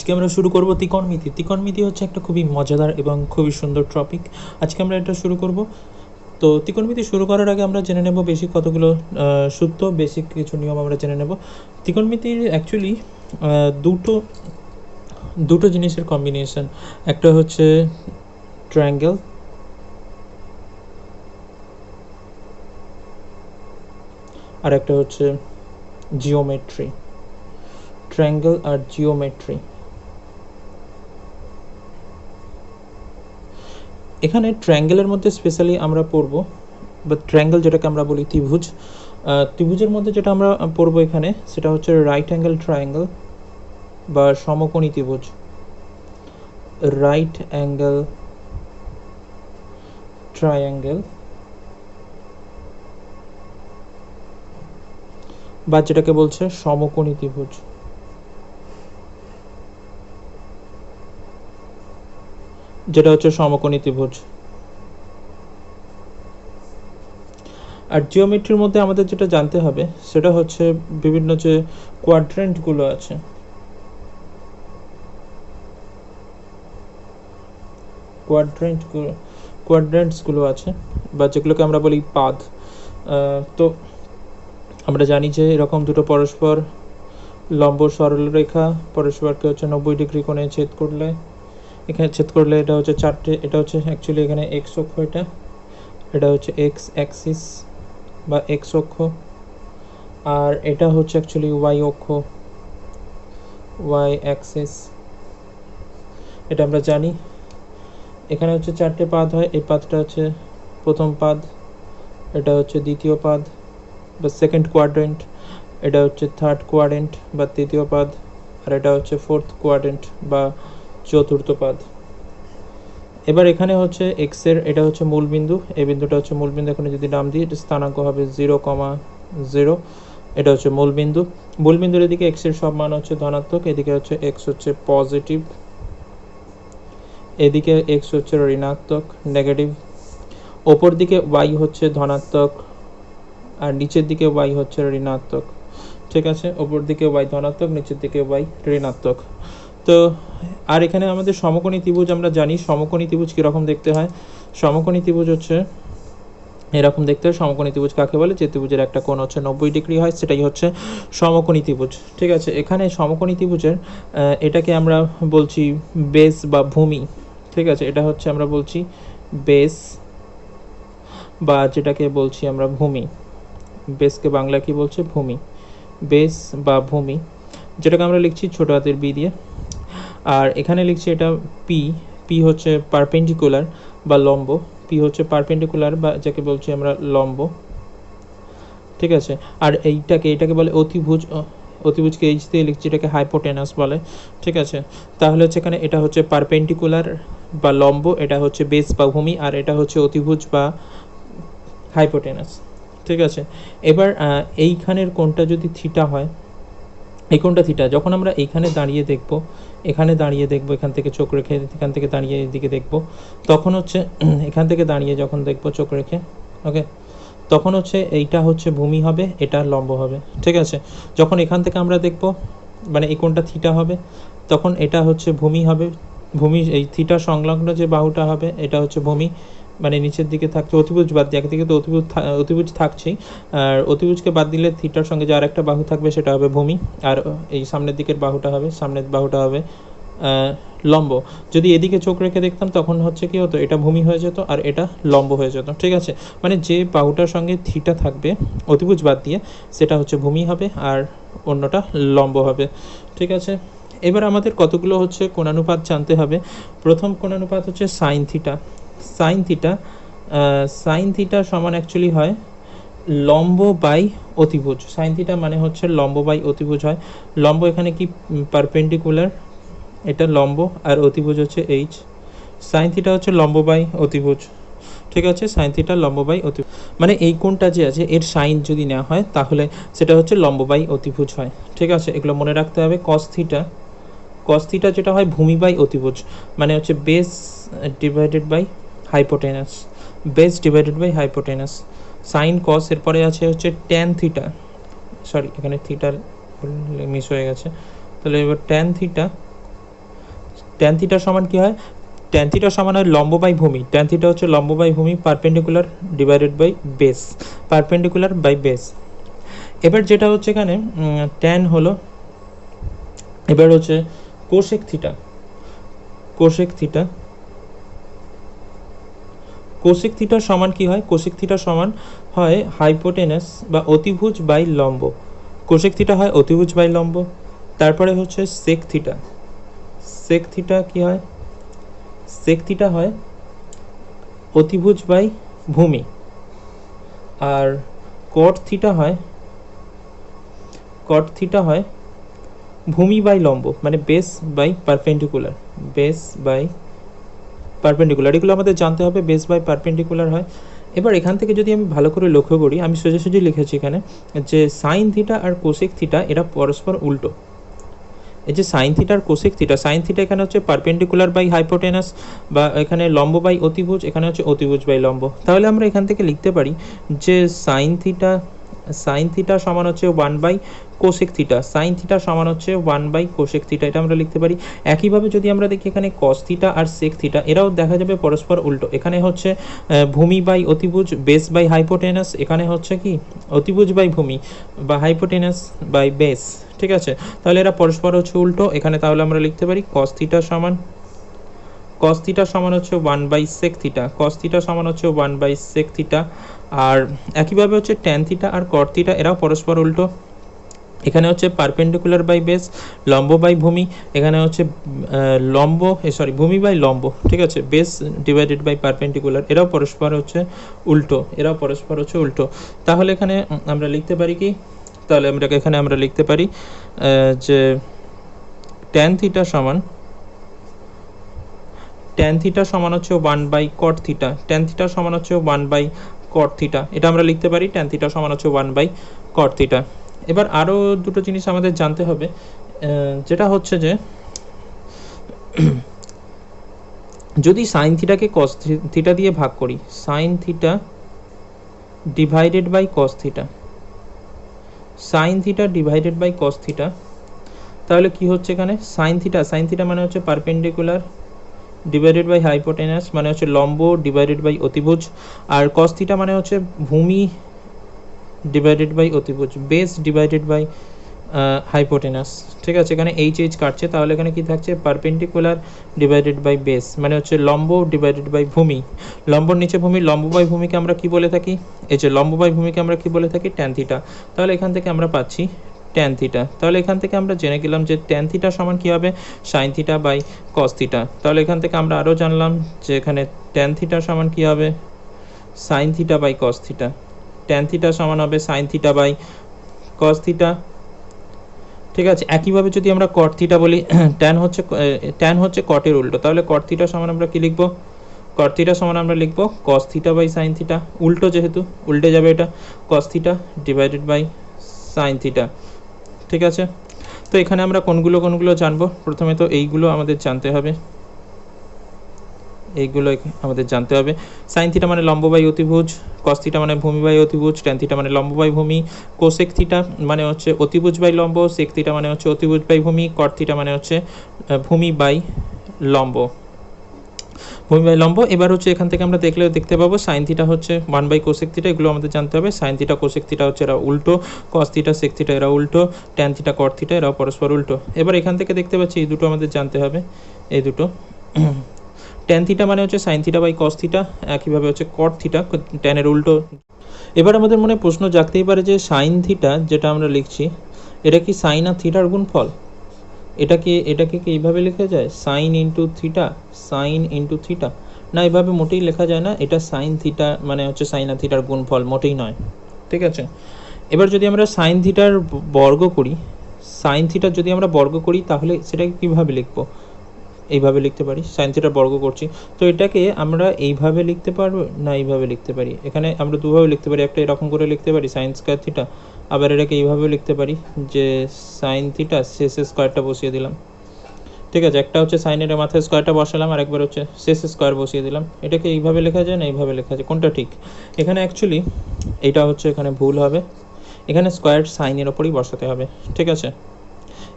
আজকে আমরা শুরু করব ত্রিকোণমিতি। ত্রিকোণমিতি হচ্ছে একটা খুবই মজাদার এবং খুবই সুন্দর টপিক। আজকে আমরা এটা শুরু করব। তো ত্রিকোণমিতি শুরু করার আগে আমরা জেনে নেব বেসিক কতগুলো সূত্র, বেসিক কিছু নিয়ম আমরা জেনে নেব। ত্রিকোণমিতির অ্যাকচুয়ালি দুটো জিনিসের কম্বিনেশন, একটা হচ্ছে ট্রায়াঙ্গেল আর একটা হচ্ছে জিওমেট্রি। ট্রায়াঙ্গেল আর জিওমেট্রি। এখানে ট্রায়াঙ্গেলের মধ্যে স্পেশালি আমরা পড়ব, বা ট্রায়াঙ্গেল যেটাকে আমরা বলি ত্রিভুজ, ত্রিভুজের মধ্যে যেটা আমরা পড়ব এখানে সেটা হচ্ছে রাইট অ্যাঙ্গেল ট্রায়াঙ্গেল বা সমকোণী ত্রিভুজ। রাইট অ্যাঙ্গেল ট্রায়াঙ্গেল বা যেটাকে বলছে সমকোণী ত্রিভুজ। যেটা হচ্ছে সমকোণী ত্রিভুজ। আর জিওমেট্রির মধ্যে আমাদের যেটা জানতে হবে সেটা হচ্ছে বিভিন্ন যে কোয়াড্রেন্টগুলো আছে, কোয়াড্রেন্টসগুলো আছে বা যেগুলোকে আমরা বলি পাদ। তো আমরা জানি যে এরকম দুটো পরস্পর লম্ব সরলরেখা পরস্পরকে হচ্ছে 90 ডিগ্রি কোণে ছেদ করলে, এখানে ছেদ করলে এটা হচ্ছে চারটে, এটা হচ্ছে অ্যাকচুয়ালি এখানে এক্স অক্ষ, এটা হচ্ছে এক্স অ্যাক্সিস বা এক্স অক্ষ, আর এটা হচ্ছে অ্যাকচুয়ালি ওয়াই অক্ষ, ওয়াই অ্যাক্সিস। এটা আমরা জানি। এখানে হচ্ছে চারটে পাদ হয়, এই পাদটা হচ্ছে প্রথম পাদ, এটা হচ্ছে দ্বিতীয় পাদ বা সেকেন্ড কোয়াড্রেন্ট, এটা হচ্ছে থার্ড কোয়াড্রেন্ট বা তৃতীয় পাদ, আর এটা হচ্ছে ফোর্থ কোয়াড্রেন্ট বা চতুর্থ পাদ। এবার এখানে হচ্ছে এক্সের এটা হচ্ছে মূলবিন্দু, এই বিন্দুটা হচ্ছে মূলবিন্দু। এখানে যদি নাম দিই এটা স্থানাঙ্ক হবে 0,0। এটা হচ্ছে মূলবিন্দু। মূলবিন্দুর এদিকে এক্সের সব মান হচ্ছে ধনাত্মক, এদিকে হচ্ছে এক্স হচ্ছে পজিটিভ, এদিকে এক্স হচ্ছে ঋণাত্মক নেগেটিভ। ওপর দিকে ওয়াই হচ্ছে ধনাত্মক আর নিচের দিকে ওয়াই হচ্ছে ঋণাত্মক। ঠিক আছে, ওপর দিকে ওয়াই ধনাত্মক, নিচের দিকে ওয়াই ঋণাত্মক। তো আর এখানে আমাদের সমকোণী ত্রিভুজ আমরা জানি সমকোণী ত্রিভুজ কীরকম দেখতে হয়। সমকোণী ত্রিভুজ হচ্ছে এরকম দেখতে হয়। সমকোণী ত্রিভুজ কাকে বলে? যে ত্রিভুজের একটা কোণ হচ্ছে 90 ডিগ্রি হয়, সেটাই হচ্ছে সমকোণী ত্রিভুজ। ঠিক আছে, এখানে সমকোণী ত্রিভুজের এটাকে আমরা বলছি বেস বা ভূমি। ঠিক আছে, এটা হচ্ছে আমরা বলছি বেস বা যেটাকে বলছি আমরা ভূমি। বেসকে বাংলা কি বলছে? ভূমি। বেস বা ভূমি, যেটাকে আমরা লিখছি ছোট হাতের বি দিয়ে। আর এখানে লিখছি এটা পি। পি হচ্ছে পারপেন্ডিকুলার বা লম্ব। পি হচ্ছে পারপেন্ডিকুলার বা যাকে বলছি আমরা লম্ব। ঠিক আছে, আর এটাকে বলে অতিভুজ। অতিভুজকে এইচ দিয়ে লিখছি, এটাকে হাইপোটেনাস বলে। ঠিক আছে, তাহলে হচ্ছে এখানে এটা হচ্ছে পারপেন্ডিকুলার বা লম্ব, এটা হচ্ছে বেস বা ভূমি, আর এটা হচ্ছে অতিভুজ বা হাইপোটেনাস। ঠিক আছে, এবার এইখানের কোণটা যদি থিটা হয়, এই কোণটা থিটা, যখন আমরা এইখানে দাঁড়িয়ে দেখব, এখান থেকে চোখ রেখে, এখান থেকে দাঁড়িয়ে এদিকে দেখব, তখন হচ্ছে এখান থেকে দাঁড়িয়ে যখন দেখব চোখ রেখে, ওকে, তখন হচ্ছে এইটা হচ্ছে ভূমি হবে, এটা লম্ব হবে। ঠিক আছে, যখন এখান থেকে আমরা দেখব, মানে এই কোণটা থিটা হবে, তখন এটা হচ্ছে ভূমি হবে। ভূমি এই থিটা সংলগ্ন যে বাহুটা হবে এটা হচ্ছে ভূমি, মানে নিচের দিকে থাকছে অতিভুজ বাদ দিয়ে, একদিকে তো অতিভুজ থাকছেই, আর অতিভুজকে বাদ দিলে থিটার সঙ্গে যে আরেকটা বাহু থাকবে সেটা হবে ভূমি, আর এই সামনের দিকের বাহুটা হবে লম্ব। যদি এদিকে চোখ রেখে দেখতাম তখন হচ্ছে কি হতো, এটা ভূমি হয়ে যেত আর এটা লম্ব হয়ে যেত। ঠিক আছে, মানে যে বাহুটার সঙ্গে থিটা থাকবে অতিভুজ বাদ দিয়ে সেটা হচ্ছে ভূমি হবে আর অন্যটা লম্ব হবে। ঠিক আছে, এবার আমাদের কতগুলো হচ্ছে কোণানুপাত জানতে হবে। প্রথম কোণানুপাত হচ্ছে সাইন থিটা। সাইন থিটা সমান অ্যাকচুয়ালি হয় লম্ব বাই অতিভুজ। সাইন থিটা মানে হচ্ছে লম্ব বাই অতিভুজ হয়। লম্ব এখানে কি পারপেন্ডিকুলার, এটা লম্ব, আর অতিভুজ হচ্ছে এইচ। সাইন থিটা হচ্ছে লম্ব বাই অতিভুজ। ঠিক আছে, সাইন থিটা লম্ব বাই অতিভুজ, মানে এই কোণটা যে আছে এর সাইন যদি নেওয়া হয় তাহলে সেটা হচ্ছে লম্ব বাই অতিভুজ হয়। ঠিক আছে, এগুলো মনে রাখতে হবে। কস থিটা যেটা হয় ভূমি বাই অতিভুজ, মানে হচ্ছে base divided by hypotenuse. Sine cos, এরপরে আছে হচ্ছে ট্যান থিটা, সরি এখানে থিটার মিস হয়ে গেছে, তাহলে এবার ট্যান থিটা ট্যান থিটা সমান কি হয়, ট্যান থিটা সমান হয় লম্ব বাই ভূমি, ট্যান থিটা হচ্ছে লম্ব বাই ভূমি, perpendicular divided by base, perpendicular by base. এবার যেটা হচ্ছে এখানে ট্যান হলো, এবার হচ্ছে cosec theta, cosec theta, cosec theta সমান কি হয়, কোসেক থিটা সমান হয় হাইপোটেনাস বা অতিভুজ বাই লম্ব, কোসেক থিটা হয় অতিভুজ বাই লম্ব। তারপরে হচ্ছে সেক থিটা, সেক থিটা কি হয়, সেক থিটা হয় অতিভুজ বাই ভূমি। আর কট থিটা হয়, কট থিটা হয় ভূমি বাই লম্ব, মানে base by perpendicular, base by perpendicular, এগুলো আমাদের জানতে হবে, বেস বাই পারপেন্ডিকুলার হয়। এবার এখান থেকে যদি আমি ভালো করে লক্ষ্য করি, আমি সোজাসুজি লিখেছি এখানে যে সাইন থিটা আর কোসেক থিটা এরা পরস্পর উল্টো। এই যে সাইন থিটা আর কোসেক থিটা, সাইন থিটা এখানে হচ্ছে পারপেন্ডিকুলার বাই হাইপোটেনাস, বা এখানে লম্ব বাই অতিভুজ, এখানে হচ্ছে অতিভুজ বাই লম্ব। তাহলে আমরা এখান থেকে লিখতে পারি যে সাইন থিটা, সাইন থিটা সমান হচ্ছে 1 by cosec theta, sine theta সমান হচ্ছে 1 বাই কোসেক থিটা, এটা আমরা লিখতে পারি। একইভাবে যদি আমরা দেখি এখানে কস থিটা আর সেক থিটা এরাও দেখা যাবে পরস্পর উল্টো, এখানে হচ্ছে ভূমি বাই অতিভুজ, বেস বাই হাইপোটেনাস, এখানে হচ্ছে কি অতিভুজ বাই ভূমি বা হাইপোটেনাস বাই বেস, ঠিক আছে। তাহলে এরা পরস্পর হচ্ছে উল্টো এখানে, তাহলে আমরা লিখতে পারি কস থিটা সমান, কস থিটা সমান হচ্ছে 1 by sec theta, cos theta সমান হচ্ছে 1 বাই সেক থিটা। আর একইভাবে হচ্ছে ট্যান থিটা আর কট থিটা এরাও পরস্পর উল্টো, এখানে হচ্ছে পারপেন্ডিকুলার বাই বেস, লম্ব বাই ভূমি, এখানে হচ্ছে লম্ব সরি ভূমি বাই লম্ব, ঠিক আছে, বেস ডিভাইডেড বাই পারপেন্ডিকুলার, এরাও পরস্পর হচ্ছে উল্টো, এরাও পরস্পর হচ্ছে উল্টো। তাহলে এখানে আমরা লিখতে পারি কি, তাহলে আমরা এখানে আমরা লিখতে পারি যে ট্যান থিটা সমান, ট্যান থিটা সমান হচ্ছে 1 by cot theta, tan theta সমান হচ্ছে 1 বাই কট থিটা, এটা আমরা লিখতে পারি ট্যান থিটা সমান হচ্ছে 1 বাই কট থিটা। এবার আরও দুটো জিনিস আমাদের জানতে হবে, যেটা হচ্ছে যে যদি সাইন থিটাকে কস থিটা দিয়ে ভাগ করি, sine theta divided by cos theta, sine theta divided by cos theta, তাহলে কি হচ্ছে এখানে সাইন থিটা, সাইন থিটা মানে হচ্ছে পারপেন্ডিকুলার ডিভাইডেড বাই হাইপোটেনাস, মানে হচ্ছে লম্ব ডিভাইডেড বাই অতিভুজ, আর কস থিটা মানে হচ্ছে ভূমি ডিভাইডেড বাই অতিভুজ, বেস ডিভাইডেড বাই হাইপোটেনাস, ঠিক আছে। এখানে এইচ এইচ কাটছে, তাহলে এখানে কি থাকছে পারপেন্ডিকুলার ডিভাইডেড বাই বেস, মানে হচ্ছে লম্ব ডিভাইডেড বাই ভূমি, লম্বর নিচে ভূমি, লম্ব বাই ভূমিকে আমরা কি বলে থাকি, এই যে লম্ব বাই ভূমিকে আমরা কি বলে থাকি ট্যান থিটা, তাহলে এখান থেকে আমরা পাচ্ছি ট্যান থিটা। তাহলে এখান থেকে আমরা জেনে গেলাম যে ট্যান থিটা সমান কী হবে sine theta by cos theta. তাহলে এখান থেকে আমরা আরও জানলাম যে এখানে ট্যান থিটা সমান কী হবে sine theta by cos theta, tan theta সমান হবে sine theta by cos theta, ঠিক আছে। একইভাবে যদি আমরা কট থিটা বলি, ট্যান হচ্ছে কটের উল্টো, তাহলে কট থিটা সমান আমরা কি লিখব, কট থিটা সমান আমরা লিখব cos theta by sine theta, উল্টো যেহেতু উল্টে যাবে এটা, cos theta divided by sine theta, ঠিক আছে। তো এখানে আমরা কোনগুলো জানবো, প্রথমে তো এইগুলো আমাদের জানতে হবে, এইগুলো আমাদের জানতে হবে। সাইন থিটা মানে লম্ব বাই অতিভুজ, কস থিটা মানে ভূমি বাই অতিভুজ, ট্যান থিটা মানে লম্ব বাই ভূমি, কোসেক থিটা মানে হচ্ছে অতিভুজ বাই লম্ব, সেক থিটা মানে হচ্ছে অতিভুজ বাই ভূমি, কট থিটা মানে হচ্ছে ভূমি বাই লম্ব, ভূমি বাই লম্ব। এবার হচ্ছে এখান থেকে আমরা দেখতে পাবো সাইন থিটা হচ্ছে 1 বাই কোসেক থিটা, এগুলো আমাদের জানতে হবে। সাইন থিটা কোসেক থিটা হচ্ছে এরা উল্টো, কস থিটা সেক থিটা এরা উল্টো, ট্যান থিটা কট থিটা এরাও পরস্পর উল্টো। এবার এখান থেকে দেখতে পাচ্ছি এই দুটো আমাদের জানতে হবে, এই দুটো ট্যান থিটা মানে হচ্ছে sine theta by cos theta, একইভাবে হচ্ছে কট থিটা ট্যানের উল্টো। এবার আমাদের মনে প্রশ্ন জাগতেই পারে যে সাইন থিটা যেটা আমরা লিখছি এটা কি সাইন আর থিটার গুণফল, এটাকে কি এইভাবে লেখা যায় sign into theta, sign into theta, না এভাবে মোটেই লেখা যায় না, এটা সাইন থিটা মানে হচ্ছে সাইন আর থিটার গুণফল, মোটেই নয়, ঠিক আছে। এবার যদি আমরা সাইন থিটার বর্গ করি, সাইন থিটার যদি আমরা বর্গ করি তাহলে সেটাকে কীভাবে লিখবো, এইভাবে লিখতে পারি, সাইন থিটার বর্গ করছি, তো এটাকে আমরা এইভাবে লিখতে পারবো না এইভাবে লিখতে পারি, এখানে আমরা দুভাবে লিখতে পারি, একটা এরকম করে লিখতে পারি সাইন স্কোয়ার থিটা, আবার এটাকে এইভাবেও লিখতে পারি যে সাইন থিটা শেষে স্কোয়ারটা বসিয়ে দিলাম, ঠিক আছে। একটা হচ্ছে সাইনের মাথায় স্কোয়ারটা বসালাম আর একবার হচ্ছে শেষে স্কোয়ার বসিয়ে দিলাম, এটাকে এইভাবে লেখা যায় না এইভাবে লেখা যায়, কোনটা ঠিক? এখানে অ্যাকচুয়ালি এটা হচ্ছে এখানে ভুল হবে, এখানে স্কোয়ার সাইনের ওপরই বসাতে হবে, ঠিক আছে,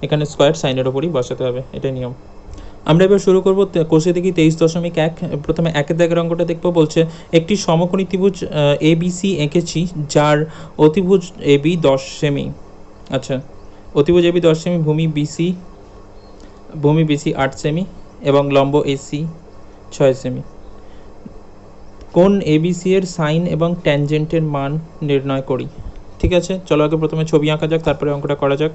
এখানে স্কোয়ার সাইনের ওপরই বসাতে হবে, এটাই নিয়ম। আমরা এবার শুরু করব কোষে দেখি 23.1। প্রথমে একের দাগের অঙ্কটা দেখবো। বলছে একটি সমকোণী ত্রিভুজ এবিসি এঁকেছি, যার অতিভুজ এবি 10 সেমি। আচ্ছা, অতিভুজ এবি 10 সেমি, ভূমি বিসি 8 সেমি এবং লম্ব এসি 6 সেমি। কোণ এবিসি এর সাইন এবং ট্যানজেন্টের মান নির্ণয় করি। ঠিক আছে, চলো আগে প্রথমে ছবি আঁকা যাক, তারপরে অঙ্কটা করা যাক।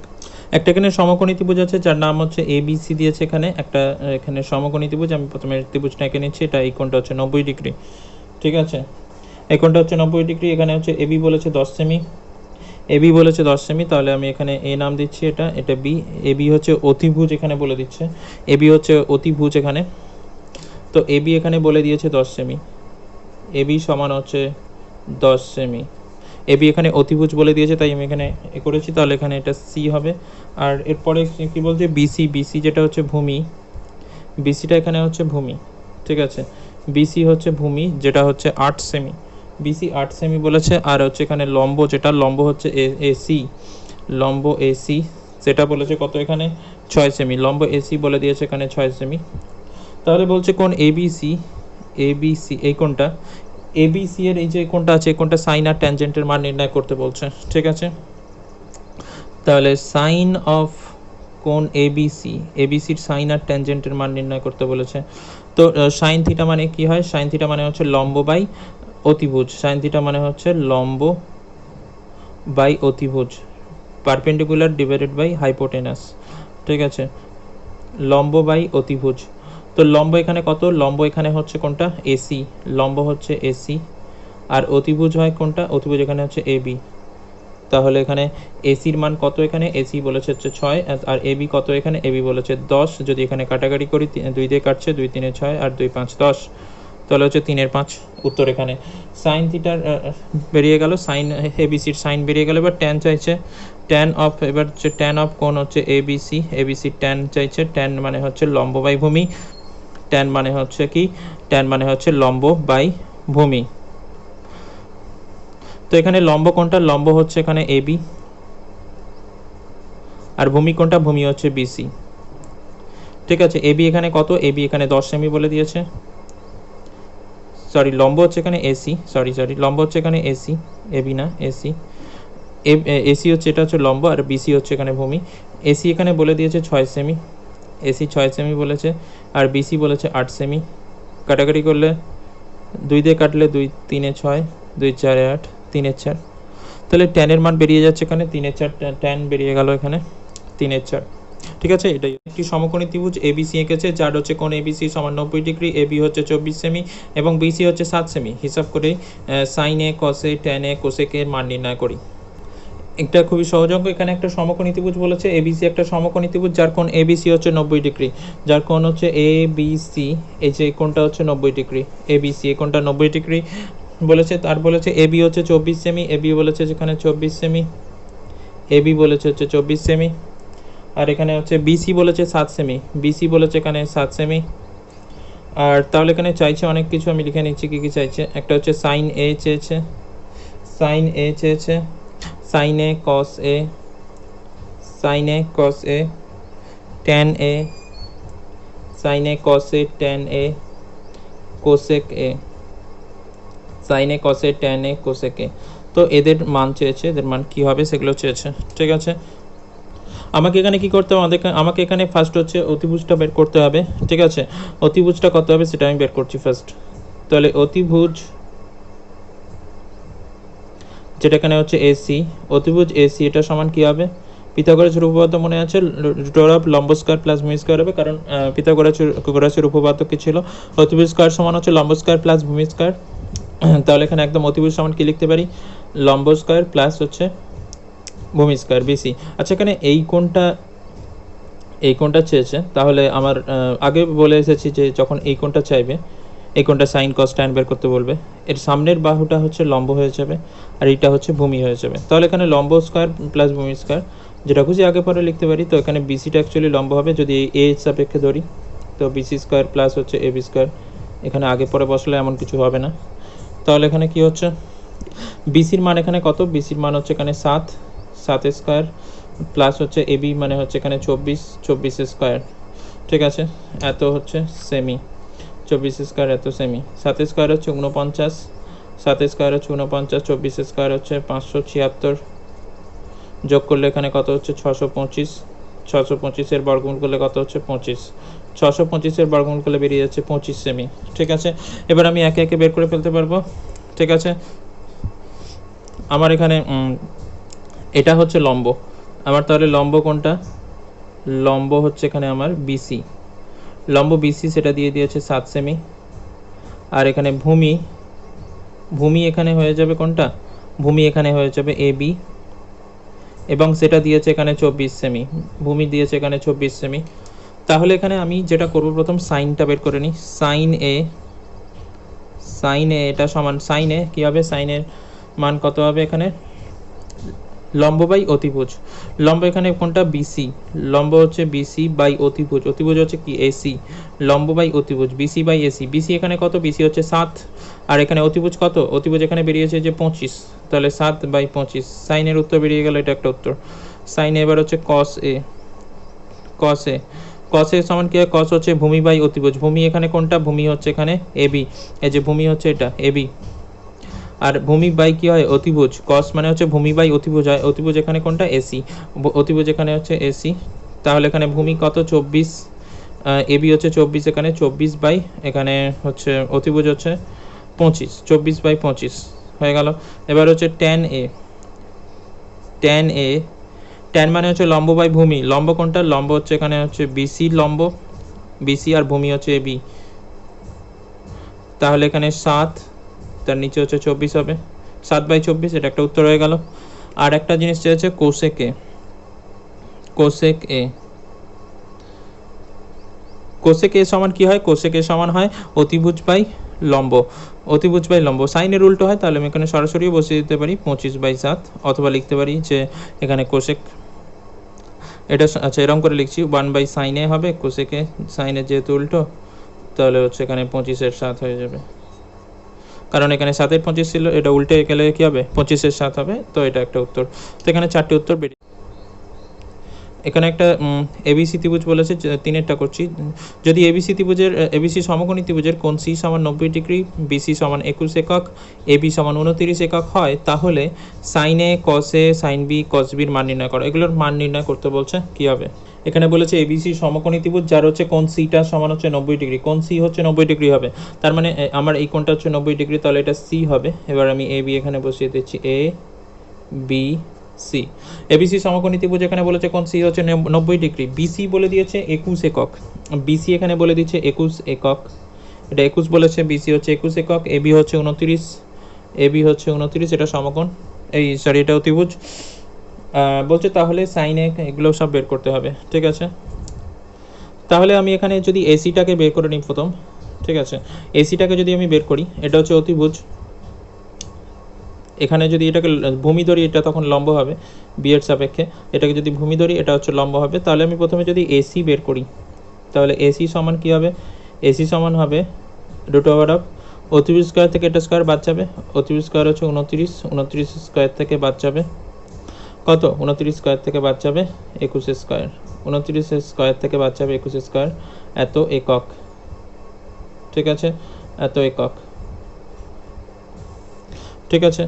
একটা এখানে সমকোণী ত্রিভুজ আছে যার নাম হচ্ছে এবিসি দিয়েছে এখানে একটা, এখানে সমকোণী ত্রিভুজ। আমি প্রথমে ত্রিভুজটা এঁকে নিচ্ছি। এটা এই কোণটা হচ্ছে 90 ডিগ্রি। ঠিক আছে, এই কোণটা হচ্ছে 90 ডিগ্রি। এখানে হচ্ছে এবি বলেছে 10 সেমি, এবি বলেছে 10 সেমি, তাহলে আমি এখানে এ নাম দিচ্ছি, এটা বি। এবি হচ্ছে অতিভুজ, এখানে বলে দিচ্ছে এবি হচ্ছে অতিভুজ এখানে। তো এবি এখানে বলে দিয়েছে 10 সেমি, এবি সমান হচ্ছে 10 সেমি। এবি এখানে অতিভুজ বলে দিয়েছে, তাই আমি এখানে এ করেছি, তাহলে এখানে এটা সি হবে। আর এরপরে কি বলছে, বিসি যেটা হচ্ছে ভূমি, বিসিটা এখানে হচ্ছে ভূমি। ঠিক আছে, বিসি হচ্ছে ভূমি, যেটা হচ্ছে 8 সেমি, বিসি 8 সেমি বলেছে। আর হচ্ছে এখানে লম্ব, যেটা লম্ব হচ্ছে এসি, লম্ব এসি সেটা বলেছে কত, এখানে 6 সেমি। লম্ব এসি বলে দিয়েছে এখানে 6 সেমি। তাহলে বলছে কোণ এবিসি, এই কোণটা এবিসি এর এই যে কোণটা আছে, এই কোণটা সাইন আর ট্যানজেন্টের মান নির্ণয় করতে বলছে। ঠিক আছে, তাহলে সাইন অফ কোণ এবিসির সাইন আর ট্যানজেন্টের মান নির্ণয় করতে বলেছে। তো সাইন থিটা মানে কি হয়, সাইন থিটা মানে হচ্ছে লম্ব বাই অতিভুজ, সাইন থিটা মানে হচ্ছে লম্ব বাই অতিভুজ, পারপেন্ডিকুলার ডিভাইডেড বাই হাইপোটেনাস। ঠিক আছে, লম্ব বাই অতিভুজ। তো লম্ব এখানে কত, লম্ব এখানে হচ্ছে কোনটা এসি, লম্ব হচ্ছে এসি। আর অতিভুজ হয় কোনটা, অতিভুজ এখানে হচ্ছে এবি। তাহলে এখানে এসির মান কত, এখানে এসি বলেছে হচ্ছে 6, আর এবি কত, এখানে এবি বলেছে 10। যদি এখানে কাটাকাটি করি, 2 দিয়ে কাটছে, 2 3 6 আর 2 5 10, তাহলে হচ্ছে 3 5 উত্তর। এখানে সাইন থিটার বেরিয়ে গেল, সাইন এবিসির সাইন বেরিয়ে গেল। এবার ট্যান চাইছে, ট্যান অফ, এবার হচ্ছে ট্যান অফ কোণ হচ্ছে এবিসি ট্যান চাইছে। ট্যান মানে হচ্ছে লম্ব বাই ভূমি, ট্যান মানে হচ্ছে কি, ট্যান মানে হচ্ছে লম্ব বাই ভূমি। তো এখানে লম্ব কোণটা, লম্ব হচ্ছে এখানে এবি, আর ভূমি কোণটা, ভূমি হচ্ছে বিসি। ঠিক আছে, এবি এখানে কত, এবি এখানে 10 সেমি বলে দিয়েছে। সরি, লম্ব হচ্ছে এখানে এসি, সরি লম্ব হচ্ছে এখানে এসি, এবি না এসি, এসি হচ্ছে, এটা হচ্ছে লম্ব, আর বিসি হচ্ছে এখানে ভূমি। এসি এখানে বলে দিয়েছে 6 সেমি, এসি 6 সেমি বলেছে, আর বিসি বলেছে 8 সেমি। কাটাকাটি করলে 2 দিয়ে কাটলে 2 3 6, 2 4 8, 3 4, তাহলে ট্যানের মান বেরিয়ে যাচ্ছে এখানে 3 4, ট্যান বেরিয়ে গেল এখানে 3 4। ঠিক আছে, এটাই একটি সমকোণী ত্রিভুজ এবিসি এঁকেছে, যার হচ্ছে কোণ এবিসি সমান 90 ডিগ্রি, এবি হচ্ছে 24 সেমি এবং বিসি হচ্ছে 7 সেমি। হিসাব করে সাইনে, কসে, ট্যানে, কোসেকে মান নির্ণয় করি। এটা খুবই সহজ অঙ্ক। এখানে একটা সমকোণী ত্রিভুজ বলেছে এবিসি, একটা সমকোণী ত্রিভুজ যার কোণ এবিসি হচ্ছে 90 ডিগ্রি, যার কোণ হচ্ছে এবিসি, এই যে কোণটা হচ্ছে 90 ডিগ্রি, এবিসি এই কোণটা 90 ডিগ্রি বলেছে। তার বলেছে এবি হচ্ছে 24 সেমি, এবি বলেছে যেখানে 24 সেমি, এবি বলেছে হচ্ছে 24 সেমি। আর এখানে হচ্ছে বিসি বলেছে 7 সেমি, বিসি বলেছে এখানে 7 সেমি। আর তাহলে এখানে চাইছে অনেক কিছু, আমি লিখে নিচ্ছি কী কী চাইছে। একটা হচ্ছে সাইন এ চেয়েছে, সাইন এ চেয়েছে, sine A cos A, sine A cos A, tan A, sine A cos A tan A, cosec A, sine A cos A tan A cosec A. তো এদের মান চেয়েছে, এদের মান কী হবে সেগুলো চেয়েছে। ঠিক আছে, আমাকে এখানে কি করতে হবে, আমাকে এখানে ফার্স্ট হচ্ছে অতিভুজটা বের করতে হবে। ঠিক আছে, অতিভুজটা কত হবে সেটা আমি বের করছি ফার্স্ট। তাহলে অতিভুজ যেটা এখানে হচ্ছে এসি, অতিভুজ এসি, এটা সমান কি হবে, পিথাগোরাসের উপপাদ্য মনে আছে, রুট অফ লম্ব স্কয়ার প্লাস ভূমি স্কয়ার হবে, কারণ পিথাগোরাসের উপপাদ্য কি ছিল, অতিভুজ স্কয়ার সমান হচ্ছে লম্ব স্কয়ার প্লাস ভূমি স্কয়ার। তাহলে এখানে একদম অতিভুজ সমান কি লিখতে পারি, লম্ব স্কয়ার প্লাস হচ্ছে ভূমি স্কয়ার বিসি। আচ্ছা, এখানে এই কোণটা চেয়েছে, তাহলে আমার আগে বলে এসেছি যে যখন এই কোণটা চাইবে, এই কোণটা সাইন কস ট্যান বের করতে বলবে, এর সামনের বাহুটা হচ্ছে লম্ব হয়ে যাবে আর এইটা হচ্ছে ভূমি হয়ে যাবে। তাহলে এখানে লম্ব স্কয়ার প্লাস ভূমি স্কয়ার যেটা খুশি আগে পরে লিখতে পারি। তো এখানে বিসিটা অ্যাকচুয়ালি লম্ব হবে, যদি এ সাপেক্ষে ধরি, তো বিসি স্কয়ার প্লাস হচ্ছে এবি স্কয়ার, এখানে আগে পরে বসলে এমন কিছু হবে না। তাহলে এখানে কি হচ্ছে, বিসির মান এখানে কত, বিসির মান হচ্ছে এখানে 7 স্কয়ার প্লাস হচ্ছে এবি মানে হচ্ছে এখানে 24 স্কয়ার। ঠিক আছে, এত হচ্ছে সেমি, 24 স্কোয়ার এত সেমি, 7 স্কোয়ার হচ্ছে 49, 7 স্কোয়ার হচ্ছে 49, 24 স্কোয়ার হচ্ছে 576, যোগ করলে এখানে কত হচ্ছে 625, 625-এর বর্গমূল করলে কত হচ্ছে 25, 625-এর বর্গমূল করলে বেরিয়ে যাচ্ছে 25 সেমি। ঠিক আছে, এবার আমি একে একে বের করে ফেলতে পারবো। ঠিক আছে, আমার এখানে এটা হচ্ছে লম্ব, আমার তাহলে লম্ব কোনটা, লম্ব হচ্ছে এখানে আমার বিসি, লম্ব বিসি সেটা দিয়ে দিয়েছে 7 সেমি। আর এখানে ভূমি, ভূমি এখানে হয়ে যাবে কোনটা, ভূমি এখানে হয়ে যাবে এ বি, এবং সেটা দিয়েছে এখানে 24 সেমি, ভূমি দিয়েছে এখানে 24 সেমি। তাহলে এখানে আমি যেটা করব, প্রথম সাইনটা বের করে নিই, সাইন এ, সাইন এ এটা সমান, সাইন এ কী হবে, সাইনের মান কত হবে এখানে, লম্ব বাই অতিভুজ, লম্ব এখানে কোনটা বিসি, লম্ব হচ্ছে বিসি বাই অতিভুজ, অতিভুজ হচ্ছে কি এসি, লম্ব বাই অতিভুজ বিসি বাই এসি, বিসি এখানে কত, বিসি হচ্ছে 7, আর এখানে অতিভুজ কত, অতিভুজ এখানে বেরিয়েছে যে 25, তাহলে 7/25, সাইনের উত্তর বেরিয়ে গেল, এটা একটা উত্তর। সাইনে এবার হচ্ছে কস এ, কস এ, কস এ সমান কি হয়, কস হচ্ছে ভূমি বাই অতিভুজ, ভূমি এখানে কোনটা, ভূমি হচ্ছে এখানে এবি, এই যে ভূমি হচ্ছে এটা এবি, আর ভূমি বাই কি হয় অতিভুজ, কস মানে হচ্ছে ভূমি বাই অতিভুজ হয়, অতিভুজ এখানে কোনটা এসি, অতিভুজ এখানে হচ্ছে এসি, তাহলে এখানে ভূমি কত 24, এবি হচ্ছে 24, এখানে 24 বাই এখানে হচ্ছে অতিভুজ হচ্ছে 25, 24/25 হয়ে গেল। এবার হচ্ছে tan A, tan A, tan মানে হচ্ছে লম্ব বাই ভূমি, লম্ব কোনটা, লম্ব হচ্ছে এখানে হচ্ছে বিসি, লম্ব বিসি, আর ভূমি হচ্ছে এবি, তাহলে এখানে 7, তার নিচে হচ্ছে 24 হবে, 7/24, এটা একটা উত্তর হয়ে গেল। আর একটা জিনিস চেয়েছে কোসেক এ, কোসেক এ, কোসেক এ সমান কি হয়, কোসেক এ সমান হয় অতিভুজ বাই লম্ব, অতিভুজ বাই লম্ব, সাইনের উল্টো হয়, তাহলে আমি এখানে সরাসরি বসিয়ে দিতে পারি 25/7, অথবা লিখতে পারি যে এখানে কোসেক, এটা আচ্ছা এরকম করে লিখছি 1/সাইন এ হবে, কোসেক এ সাইনের যেহেতু উল্টো, তাহলে হচ্ছে এখানে 25/7 হয়ে যাবে, কারণ এখানে 7/25 ছিল, এটা উল্টে গেলে কি হবে 25/7 হবে, তো এটা একটা উত্তর। তো এখানে 4টি উত্তর বেরিয়ে, এখানে একটা এবিসি ত্রিভুজ বলেছে, তিনেরটা করছি, যদি এবিসি ত্রিভুজের, এবিসি সমকোণী ত্রিভুজের কোণ সি সমান 90 ডিগ্রি, বিসি সমান 21 একক, এবি সমান 29 একক হয়, তাহলে sign A, cos A, sign B, কস বির মান নির্ণয় করো, এগুলোর মান নির্ণয় করতে বলছে, কি হবে, এখানে বলেছে এবিসি সমকোণী ত্রিভুজ যার হচ্ছে কোণ সিটা সমান হচ্ছে 90 ডিগ্রি, কোণ সি হচ্ছে 90 ডিগ্রি হবে, তার মানে আমার এই কোণটা হচ্ছে 90 ডিগ্রি, তাহলে এটা সি হবে। এবার আমি এ বি এখানে বসিয়ে দিচ্ছি, এ বি সি, এবিসি সমকোণী ত্রিভুজ এখানে বলেছে কোণ সি হচ্ছে 90 ডিগ্রি, বিসি বলে দিয়েছে 21 একক, বিসি এখানে বলে দিচ্ছে 21 একক, এটা 21 বলেছে, বিসি হচ্ছে 21 একক, এবি হচ্ছে 29, এবি হচ্ছে 29, এটা সমকোণ, এই সরি এটা অতিভুজ বলছে, তাহলে সাইন এ এগুলো সব বের করতে হবে। ঠিক আছে, তাহলে আমি এখানে যদি এসিটাকে বের করে নিই প্রথম, ঠিক আছে, এসিটাকে যদি আমি বের করি, এটা হচ্ছে অতিভুজ, এখানে যদি এটাকে ভূমি ধরি, এটা তখন লম্ব হবে বি এর সাপেক্ষে, এটাকে যদি ভূমি ধরি এটা হচ্ছে লম্ব হবে, তাহলে আমি প্রথমে যদি এসি বের করি, তাহলে এসি সমান কী হবে, এসি সমান হবে √, অতিভুজ স্কোয়ার থেকে এটা স্কোয়ার বাদ যাবে, অতিভুজ স্কোয়ার হচ্ছে 29, 29 স্কোয়ার থেকে বাদ যাবে কত, 29 স্কোয়ার থেকে বাদ যাবে 21 স্কোয়ার, 29 স্কোয়ার থেকে বাদ যাবে 21 স্কোয়ার, এত একক। ঠিক আছে, এত একক। ঠিক আছে,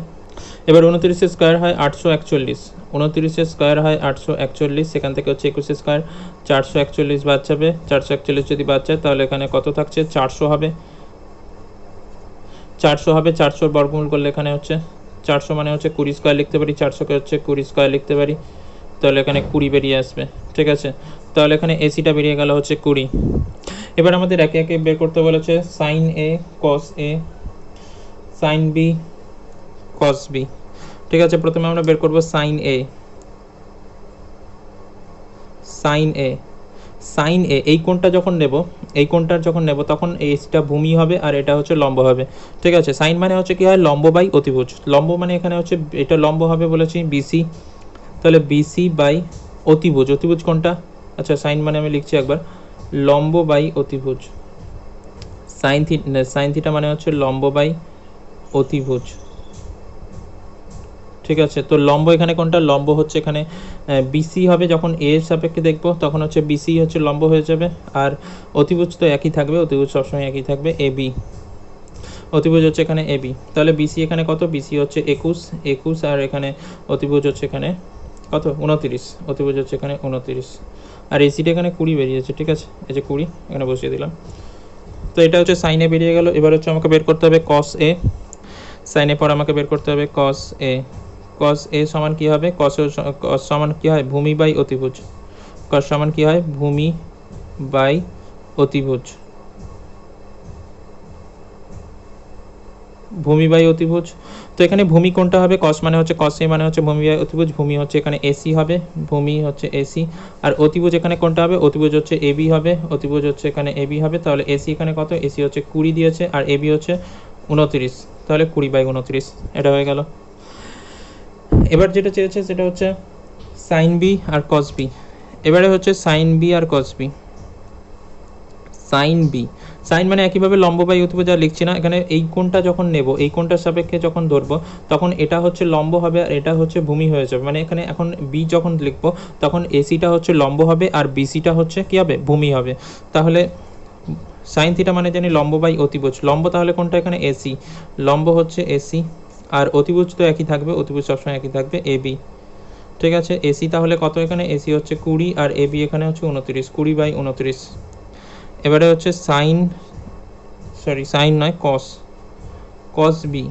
এবার 29 স্কোয়ার হয় 841, 29 স্কোয়ার হয় 841, সেখান থেকে হচ্ছে 21 স্কোয়ার, 441 বাদ যাবে, 441 যদি বাদ যায় তাহলে এখানে কত থাকছে 400 হবে, 400 হবে, 400 বর্গমূল করলে এখানে হচ্ছে 400 মানে হচ্ছে 20 স্কোয়ার লিখতে পারি, 400কে হচ্ছে 20 স্কোয়ার লিখতে পারি, তাহলে এখানে 20 বেরিয়ে আসবে। ঠিক আছে, তাহলে এখানে এসিটা বেরিয়ে গেল হচ্ছে 20। এবার আমাদের একে একে বের করতে বলেছে sign A, cos A, sign B, cos B. ঠিক আছে, প্রথমে আমরা বের করব সাইন এ, সাইন এ, সাইন এ, এই কোণটা যখন নেব, এই কোণটার যখন নেব তখন এইটা ভূমি হবে আর এটা হচ্ছে লম্ব হবে। ঠিক আছে, সাইন মানে হচ্ছে কি হয় লম্ব বাই অতিভুজ, লম্ব মানে এখানে হচ্ছে এটা লম্ব হবে বলেছি বিসি, তাহলে বিসি বাই অতিভুজ, অতিভুজ কোনটা, আচ্ছা সাইন মানে আমি লিখছি একবার, লম্ব বাই অতিভুজ, সাইন থিটা মানে হচ্ছে লম্ব বাই অতিভুজ। ঠিক আছে। তো লম্ব এখানে কোনটা? লম্ব হচ্ছে এখানে বিসি হবে, যখন এ এর সাপেক্ষে দেখবো তখন হচ্ছে বিসি হচ্ছে লম্ব হয়ে যাবে, আর অতিভুজ তো একই থাকবে, অতিভুজ সবসময় একই থাকবে, এবি অতিভুজ হচ্ছে এখানে এবি। তাহলে বিসি এখানে কত? বিসি হচ্ছে 21, আর এখানে অতিভুজ হচ্ছে এখানে কত? 29, অতিভুজ হচ্ছে এখানে 29, আর এসিটা এখানে 20 বেরিয়েছে। ঠিক আছে, এই যে 20 এখানে বসিয়ে দিলাম। তো এটা হচ্ছে সাইনে বেরিয়ে গেল। এবার হচ্ছে আমাকে বের করতে হবে কস এ। সাইনে পর আমাকে বের করতে হবে কস এ। কস এ সমান কী হবে? কস সমান কী হয়? ভূমি বাই অতিভুজ। কস সমান কী হয়? ভূমি বাই অতিভুজ। ভূমি বাই অতিভুজ। তো এখানে ভূমি কোনটা হবে? কস মানে হচ্ছে কস এ মানে হচ্ছে ভূমি বাই অতিভুজ। ভূমি হচ্ছে এখানে এসি হবে, ভূমি হচ্ছে এসি, আর অতিভুজ এখানে কোনটা হবে? অতিভুজ হচ্ছে এবি হবে, অতিভুজ হচ্ছে এখানে এবি হবে। তাহলে এসি এখানে কত? এসি হচ্ছে 20 দিয়েছে, আর এবি হচ্ছে 29, তাহলে 20/29 এটা হয়ে গেল। এবার যেটা চেয়েছে সেটা হচ্ছে সাইন বি আর কস বি। এবারে হচ্ছে সাইন বি আর cos B. Sine B, sine মানে একইভাবে লম্ব বাই অতিভুজ, যা লিখছি না এখানে। এই কোণটা যখন নেব, এই কোণটার সাপেক্ষে যখন ধরবো, তখন এটা হচ্ছে লম্ব হবে আর এটা হচ্ছে ভূমি হয়ে যাবে। মানে এখানে এখন বি যখন লিখবো তখন এসিটা হচ্ছে লম্ব হবে আর বিসিটা হচ্ছে কী হবে? ভূমি হবে। তাহলে সাইন থিটা মানে জানি লম্ব বাই অতিভুজ। লম্ব তাহলে কোনটা? এখানে এসি, লম্ব হচ্ছে এসি, আর অতিভুজ তো একই থাকবে, অতিভুজ সবসময় একই থাকবে, এবি। ঠিক আছে, এসি তাহলে কত? এখানে এসি হচ্ছে 20 আর এবি এখানে হচ্ছে 29, 20/29। এবারে হচ্ছে সাইন নয়, কস বি।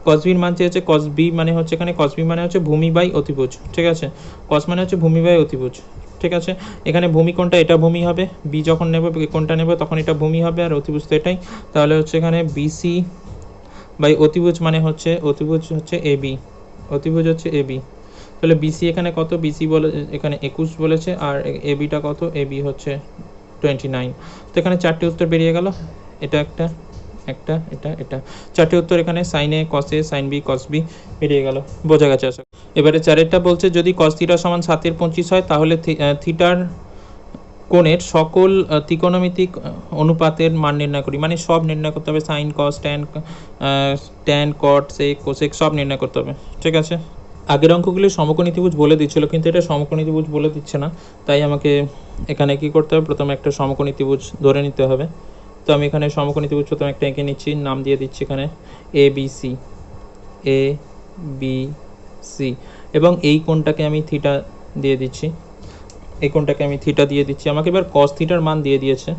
কস বির মান চেয়েছে। কস বি মানে হচ্ছে এখানে কস বি মানে হচ্ছে ভূমি বাই অতিভুজ। ঠিক আছে, কস মানে হচ্ছে ভূমি বাই অতিভুজ। ঠিক আছে, এখানে ভূমি কোনটা? এটা ভূমি হবে। বি যখন নেব, কোনটা নেব তখন এটা ভূমি হবে, আর অতিভুজ তো এটাই। তাহলে হচ্ছে এখানে বিসি বাই অতিভুজ মানে হচ্ছে অতিভুজ হচ্ছে এবি, অতিভুজ হচ্ছে এবি। তাহলে বিসি এখানে কত? বিসি বলে এখানে 21 বলেছে, আর এবিটা কত? এবি হচ্ছে 29। তো এখানে চারটি উত্তর বেরিয়ে গেল, এটা একটা, এটা চারটি উত্তর এখানে সাইনে, কসে, সাইন বি, কস বি বেরিয়ে গেল। বোঝা গেছে আশা। এবারে চারেরটা বলছে যদি কস থিটা সমান 7/25 হয় তাহলে থিটার কোণের সকল ত্রিকোণমিতিক অনুপাতের মান নির্ণয় করি। মানে সব নির্ণয় করতে হবে, সাইন, কস, ট্যান, কট, সেক, কোসেক সব নির্ণয় করতে হবে। ঠিক আছে, আগের অঙ্কগুলি সমকোণী ত্রিভুজ বলে দিচ্ছিল, কিন্তু এটা সমকোণী ত্রিভুজ বলে দিচ্ছে না। তাই আমাকে এখানে কি করতে হবে? প্রথমে একটা সমকোণী ত্রিভুজ ধরে নিতে হবে। তো আমি এখানে সমকোণী ত্রিভুজ প্রথমে একটা এঁকে নিচ্ছি, নাম দিয়ে দিচ্ছি এখানে এ বি সি, এবং এই কোণটাকে আমি থিটা দিয়ে দিচ্ছি, এই কোণটাকে আমি থিটা দিয়ে দিচ্ছি। আমাকে এবার কস থিটার মান দিয়ে দিয়েছে।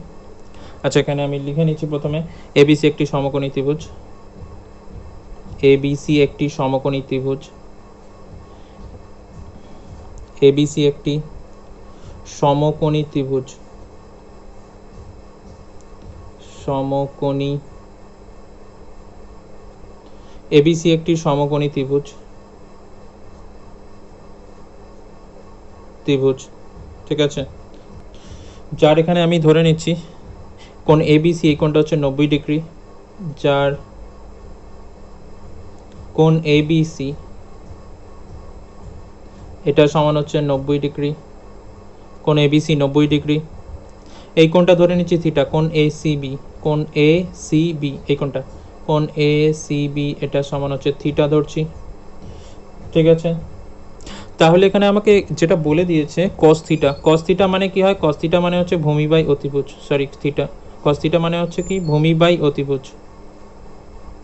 আচ্ছা, এখানে আমি লিখে নিচ্ছি প্রথমে এবিসি একটি সমকোণী ত্রিভুজ, এবিসি একটি সমকোণী ত্রিভুজ, এবিসি একটি সমকোণী ত্রিভুজ, সমকোণী, এবিসি একটি সমকোণী ত্রিভুজ, ঠিক আছে, যার এখানে আমি ধরে নিচ্ছি কোণ এবিসি, এই কোণটা হচ্ছে 90 ডিগ্রি, যার কোণ এবিসি এটা সমান হচ্ছে 90 ডিগ্রি, কোণ এবিসি 90 ডিগ্রি। এই কোণটা ধরে নিচ্ছি থিটা। কোণ এসিবি, কোণ এসিবি, এই কোণটা কোণ এসিবি এটা সমান হচ্ছে থিটা ধরছি। ঠিক আছে, তাহলে এখানে আমাকে যেটা বলে দিয়েছে কস থিটা। কস থিটা মানে কি হয়? কস থিটা মানে হচ্ছে ভূমি বাই অতিভুজ, সরি থিটা, কস থিটা মানে হচ্ছে কি? ভূমি বাই অতিভুজ।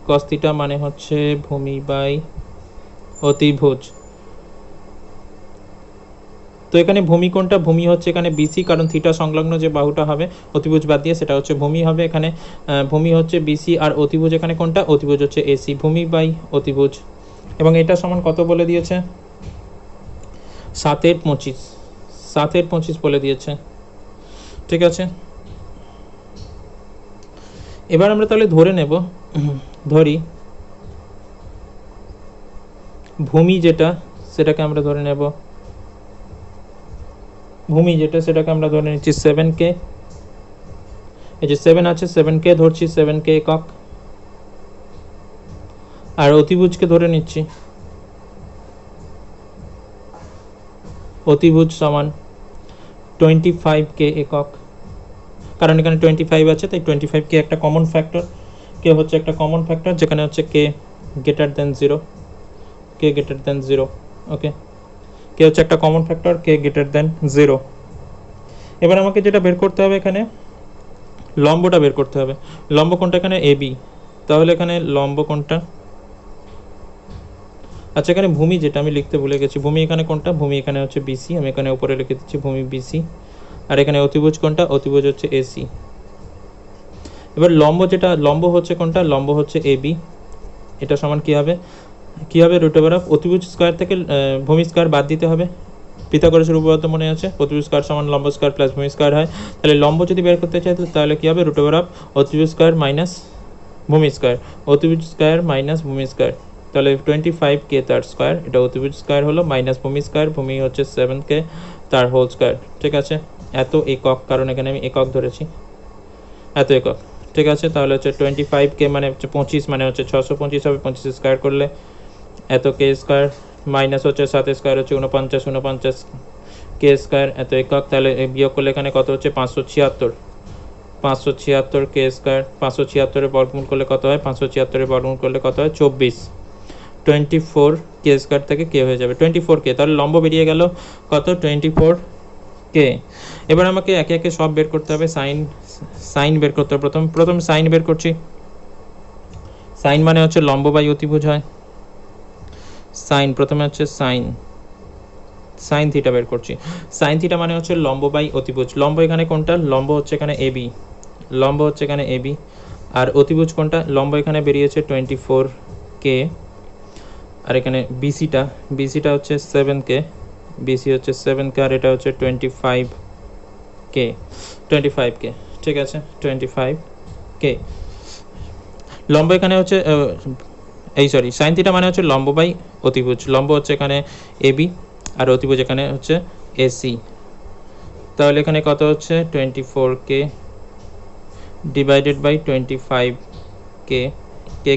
কস থিটা মানে হচ্ছে ভূমি বাই অতিভুজ। তো এখানে ভূমি কোনটা? ভূমি হচ্ছে এখানে বিসি, কারণ থিটা সংলগ্ন যে বাহুটা হবে অতিভুজ বাদ দিয়ে সেটা হচ্ছে ভূমি হবে। এখানে ভূমি হচ্ছে বিসি, আর অতিভুজ এখানে কোনটা? অতিভুজ হচ্ছে এসি, ভূমি বাই অতিভুজ। এবং এটা সমান কত বলে দিয়েছে? 7/25, 7/25 বলে দিয়েছে। ঠিক আছে, এবার আমরা তাহলে ধরে নেব, ধরি ভূমি যেটা সেটাকে আমরা ধরে নেব, ভূমি যেটা সেটাকে আমরা ধরে নিচ্ছি 7K। এই যে 7 আছে, 7K ধরছি, 7K একক। আর অতিভুজকে ধরে নিচ্ছি, অতিভুজ সমান 25K একক, কারণ এখানে 25 আছে তাই 25K একটা কমন ফ্যাক্টর, কে হচ্ছে একটা কমন ফ্যাক্টর যেখানে হচ্ছে K greater than 0, K k greater than 0। ওকে, কে হচ্ছে একটা common factor, k greater than 0। এবার আমাকে যেটা বের করতে হবে এখানে লম্বটা বের করতে হবে। লম্ব কোনটা এখানে? এবি। তাহলে এখানে লম্ব কোনটা? আচ্ছা, এখানে ভূমি যেটা আমি লিখতে ভুলে গেছি, ভূমি এখানে কোনটা? ভূমি এখানে হচ্ছে বিসি, আমি এখানে উপরে লিখে দিচ্ছি ভূমি বিসি। আর এখানে অতিভুজ কোনটা? অতিভুজ হচ্ছে এসি। এবার লম্ব যেটা, লম্ব হচ্ছে কোনটা? লম্ব হচ্ছে এবি। এটা সমান কী হবে? কী হবে? রুট ওভার অফ অতিভুজ স্কোয়ার থেকে ভূমি স্কোয়ার বাদ দিতে হবে। পিথাগোরাসের উপপাদ্য মনে আছে, অতিভুজ স্কোয়ার সমান লম্ব স্কোয়ার প্লাস ভূমি স্কোয়ার হয়। তাহলে লম্ব যদি বের করতে চাই তাহলে কী হবে? রুট ওভার অফ অতিভুজ স্কোয়ার মাইনাস ভূমি স্কোয়ার, অতিভুজ স্কোয়ার মাইনাস ভূমি স্কোয়ার। তাহলে 25k তার স্কোয়ার, এটা অতিভুজ স্কোয়ার হলো, মাইনাস ভূমি স্কোয়ার, ভূমি হচ্ছে 7k তার হোল স্কোয়ার। ঠিক আছে, এত একক, কারণ এখানে আমি একক ধরেছি, এত একক। ঠিক আছে, তাহলে হচ্ছে 25k মানে হচ্ছে 25, মানে হচ্ছে 625 হবে, 25 স্কোয়ার করলে এত কে স্কোয়ার, মাইনাস হচ্ছে 7 স্কোয়ার হচ্ছে 49 কে স্কোয়ার, এত একক। তাহলে বিয়োগ করলে এখানে কত হচ্ছে? 576 কে স্কোয়ার। 576-এর বর্গমূল করলে কত হয়? 576-এর বর্গমূল করলে কত হয়? 24। 24 কে স্কোয়ার থেকে কে হয়ে যাবে 24k। তাহলে লম্ব বেরিয়ে গেল কত? 24k। এবার আমাকে একে একে সব বের করতে হবে। সাইন বের করতে হবে। প্রথম সাইন বের করছি। সাইন মানে হচ্ছে লম্ব বাই অতিভুজ হয়। সাইন প্রথমে হচ্ছে সাইন থিটা বের করছি। সাইন থিটা মানে হচ্ছে লম্ব বাই অতিভুজ। লম্ব এখানে কোনটা? লম্ব হচ্ছে এখানে এবি, লম্ব হচ্ছে এখানে এবি। আর অতিভুজ কোনটা? লম্ব এখানে বেরিয়েছে 24k, আর এখানে বিসিটা হচ্ছে 7k, বিসি হচ্ছে 7k, আর এটা হচ্ছে 25k। ঠিক আছে, 25k। লম্ব এখানে হচ্ছে সাইন থিটা মানে হচ্ছে লম্ব বাই অতিভুজ। লম্ব হচ্ছে এখানে এবি আর অতিভুজ এখানে হচ্ছে এসি। তাহলে এখানে কত হচ্ছে? 24k ডিভাইডেড বাই 25k,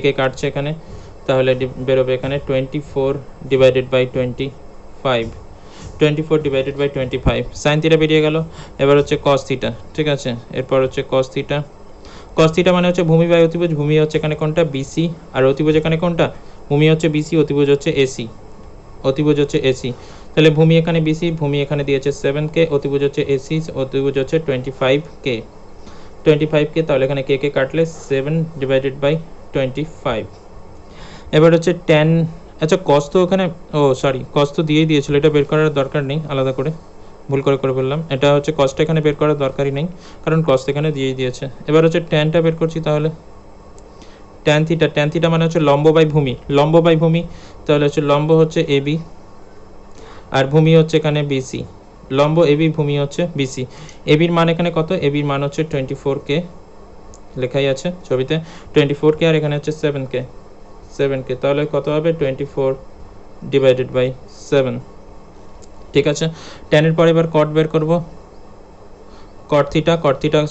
কে কাটছে এখানে, তাহলে বেরোবে এখানে 24 divided by 25, 24 divided by 25। Sine theta বেরিয়ে গেল। এবার হচ্ছে কস থিটা। ঠিক আছে, এরপর হচ্ছে কস থিটা। কস থিটা মানে হচ্ছে ভূমি বাই অতিভুজ। ভূমি হচ্ছে এখানে কোনটা? বিসি, আর অতিভুজ এখানে কোনটা? ভূমি হচ্ছে বিসি, অতিভুজ হচ্ছে এসি, অতিভুজ হচ্ছে এসি। তাহলে ভূমি এখানে বিসি, ভূমি এখানে দিয়েছে 7k, অতিভুজ হচ্ছে এসি, অতিভুজ হচ্ছে 25k। তাহলে এখানে কে কাটলে 7 ডিভাইডেড বাই 25। এবার হচ্ছে ট্যান। আচ্ছা, কস তো ওখানে, কস তো দিয়েই দিয়েছিল, এটা বের করার দরকার নেই আলাদা করে, ভুল করে বললাম। এটা হচ্ছে কসটা এখানে বের করার দরকারই নেই, কারণ কস এখানে দিয়েই দিয়েছে। এবার হচ্ছে ট্যানটা বের করছি। তাহলে ট্যান থিটা মানে হচ্ছে লম্ব বাই ভূমি। তাহলে হচ্ছে লম্ব হচ্ছে এবি আর ভূমি হচ্ছে এখানে বিসি। লম্ব এবি, ভূমি হচ্ছে বিসি। এবির মান এখানে কত? এবির মান হচ্ছে 24k, লেখাই আছে ছবিতে 24k, আর এখানে হচ্ছে 7k। তাহলে কত হবে? 24 ডিভাইডেড বাই 7। ঠিক আছে, ট্যানের পরে এবার কট বের করব। কট থিটা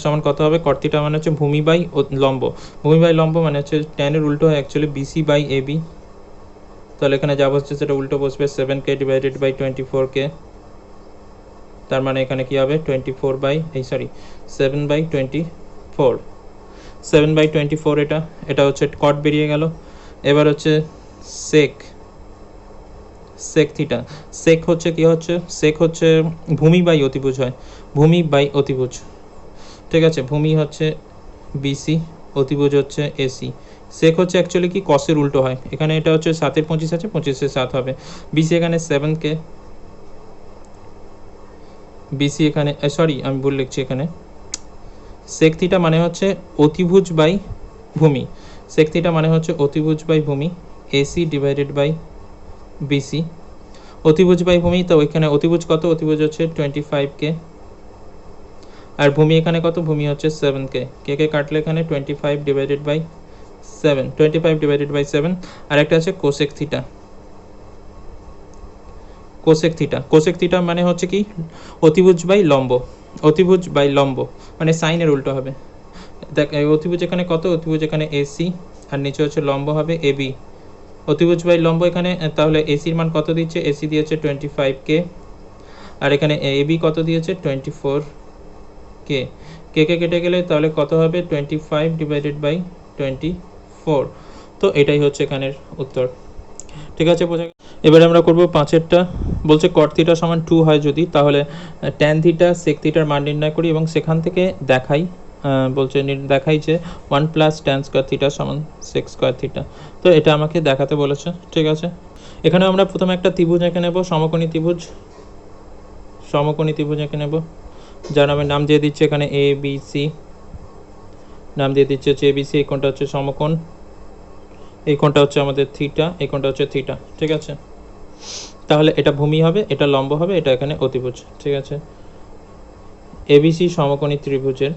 সমান কত হবে? কট থিটা মানে হচ্ছে ভূমি বাই লম্ব। ভূমি বাই লম্ব মানে হচ্ছে ট্যানের উল্টো হয় অ্যাকচুয়ালি, বিসি বাই এবি। তাহলে এখানে যা বসছে সেটা উল্টো বসবে, 7k ডিভাইডেড বাই 24k। তার মানে এখানে কি হবে? 7/24, 7/24। এটা হচ্ছে কট বেরিয়ে গেল। এবার হচ্ছে সেক থিটা। সেক হচ্ছে কি হচ্ছে? সেক হচ্ছে ভূমি বাই অতিভুজ হয়, ভূমি বাই অতিভুজ। ঠিক আছে, ভূমি হচ্ছে বিসি, অতিভুজ হচ্ছে এসি। সেক হচ্ছে অ্যাকচুয়ালি কি কসের উল্টো হয়। এখানে এটা হচ্ছে 7-এর 25 আছে, 25-এর 7 হবে। বিসি এখানে 7k, বিসি এখানে আমি ভুল লিখছি এখানে। সেক থিটা মানে হচ্ছে অতিভুজ বাই ভূমি, সেক থিটা মানে হচ্ছে অতিভুজ বাই ভূমি, এসি ডিভাইডেড বাই বিসি। অতিভুজ বাই ভূমি, তো ওইখানে অতিভুজ কত? অতিভুজ হচ্ছে 25k, আর ভূমি এখানে কত? ভূমি হচ্ছে 7k। কে কাটলে এখানে 25 ডিভাইডেড বাই 7, 25 ডিভাইডেড বাই 7। আর একটা আছে কোসেক থিটা মানে হচ্ছে কি? অতিভুজ বাই লম্ব, মানে সাইনের উল্টো হবে। দেখ, অতিভুজ এখানে কত? অতিভুজ এখানে এসি, আর নিচে হচ্ছে লম্ব হবে এবি। অতিভুজ বাই লম্ব এখানে, তাহলে এসির মান কত দিচ্ছে? এসি দিয়েছে 25k, আর এখানে এবি কত দিয়েছে? 24k। কে কেটে গেলে তাহলে কত হবে? 25 ডিভাইডেড বাই 24। তো এটাই হচ্ছে এখানের উত্তর। ঠিক আছে, বোঝা গেল? এবারে আমরা করব 5এরটা। বলছে কট থিটা সমান 2 হয় যদি, তাহলে ট্যান থিটা সেক থিটার মান নির্ণয় করি এবং সেখান থেকে দেখাই, বলছে দেখাই যে 1 প্লাস ট্যান স্কোয়ার থিটা সমান সেক স্কোয়ার থিটা। তো এটা আমাকে দেখাতে বলেছে, ঠিক আছে। এখানে আমরা প্রথমে একটা ত্রিভুজ এঁকে নেব, সমকোণী ত্রিভুজ। সমকোণী ত্রিভুজ এঁকে নেব, যার আমি নাম দিয়ে দিচ্ছি এখানে এ বি সি। নাম দিয়ে দিচ্ছে হচ্ছে এবিসি। এই কোণটা হচ্ছে সমকোণ, এই কোণটা হচ্ছে আমাদের থিটা, এই কোণটা হচ্ছে থিটা, ঠিক আছে। তাহলে এটা ভূমি হবে, এটা লম্ব হবে, এটা এখানে অতিভুজ, ঠিক আছে। এবিসি সমকোণী ত্রিভুজের,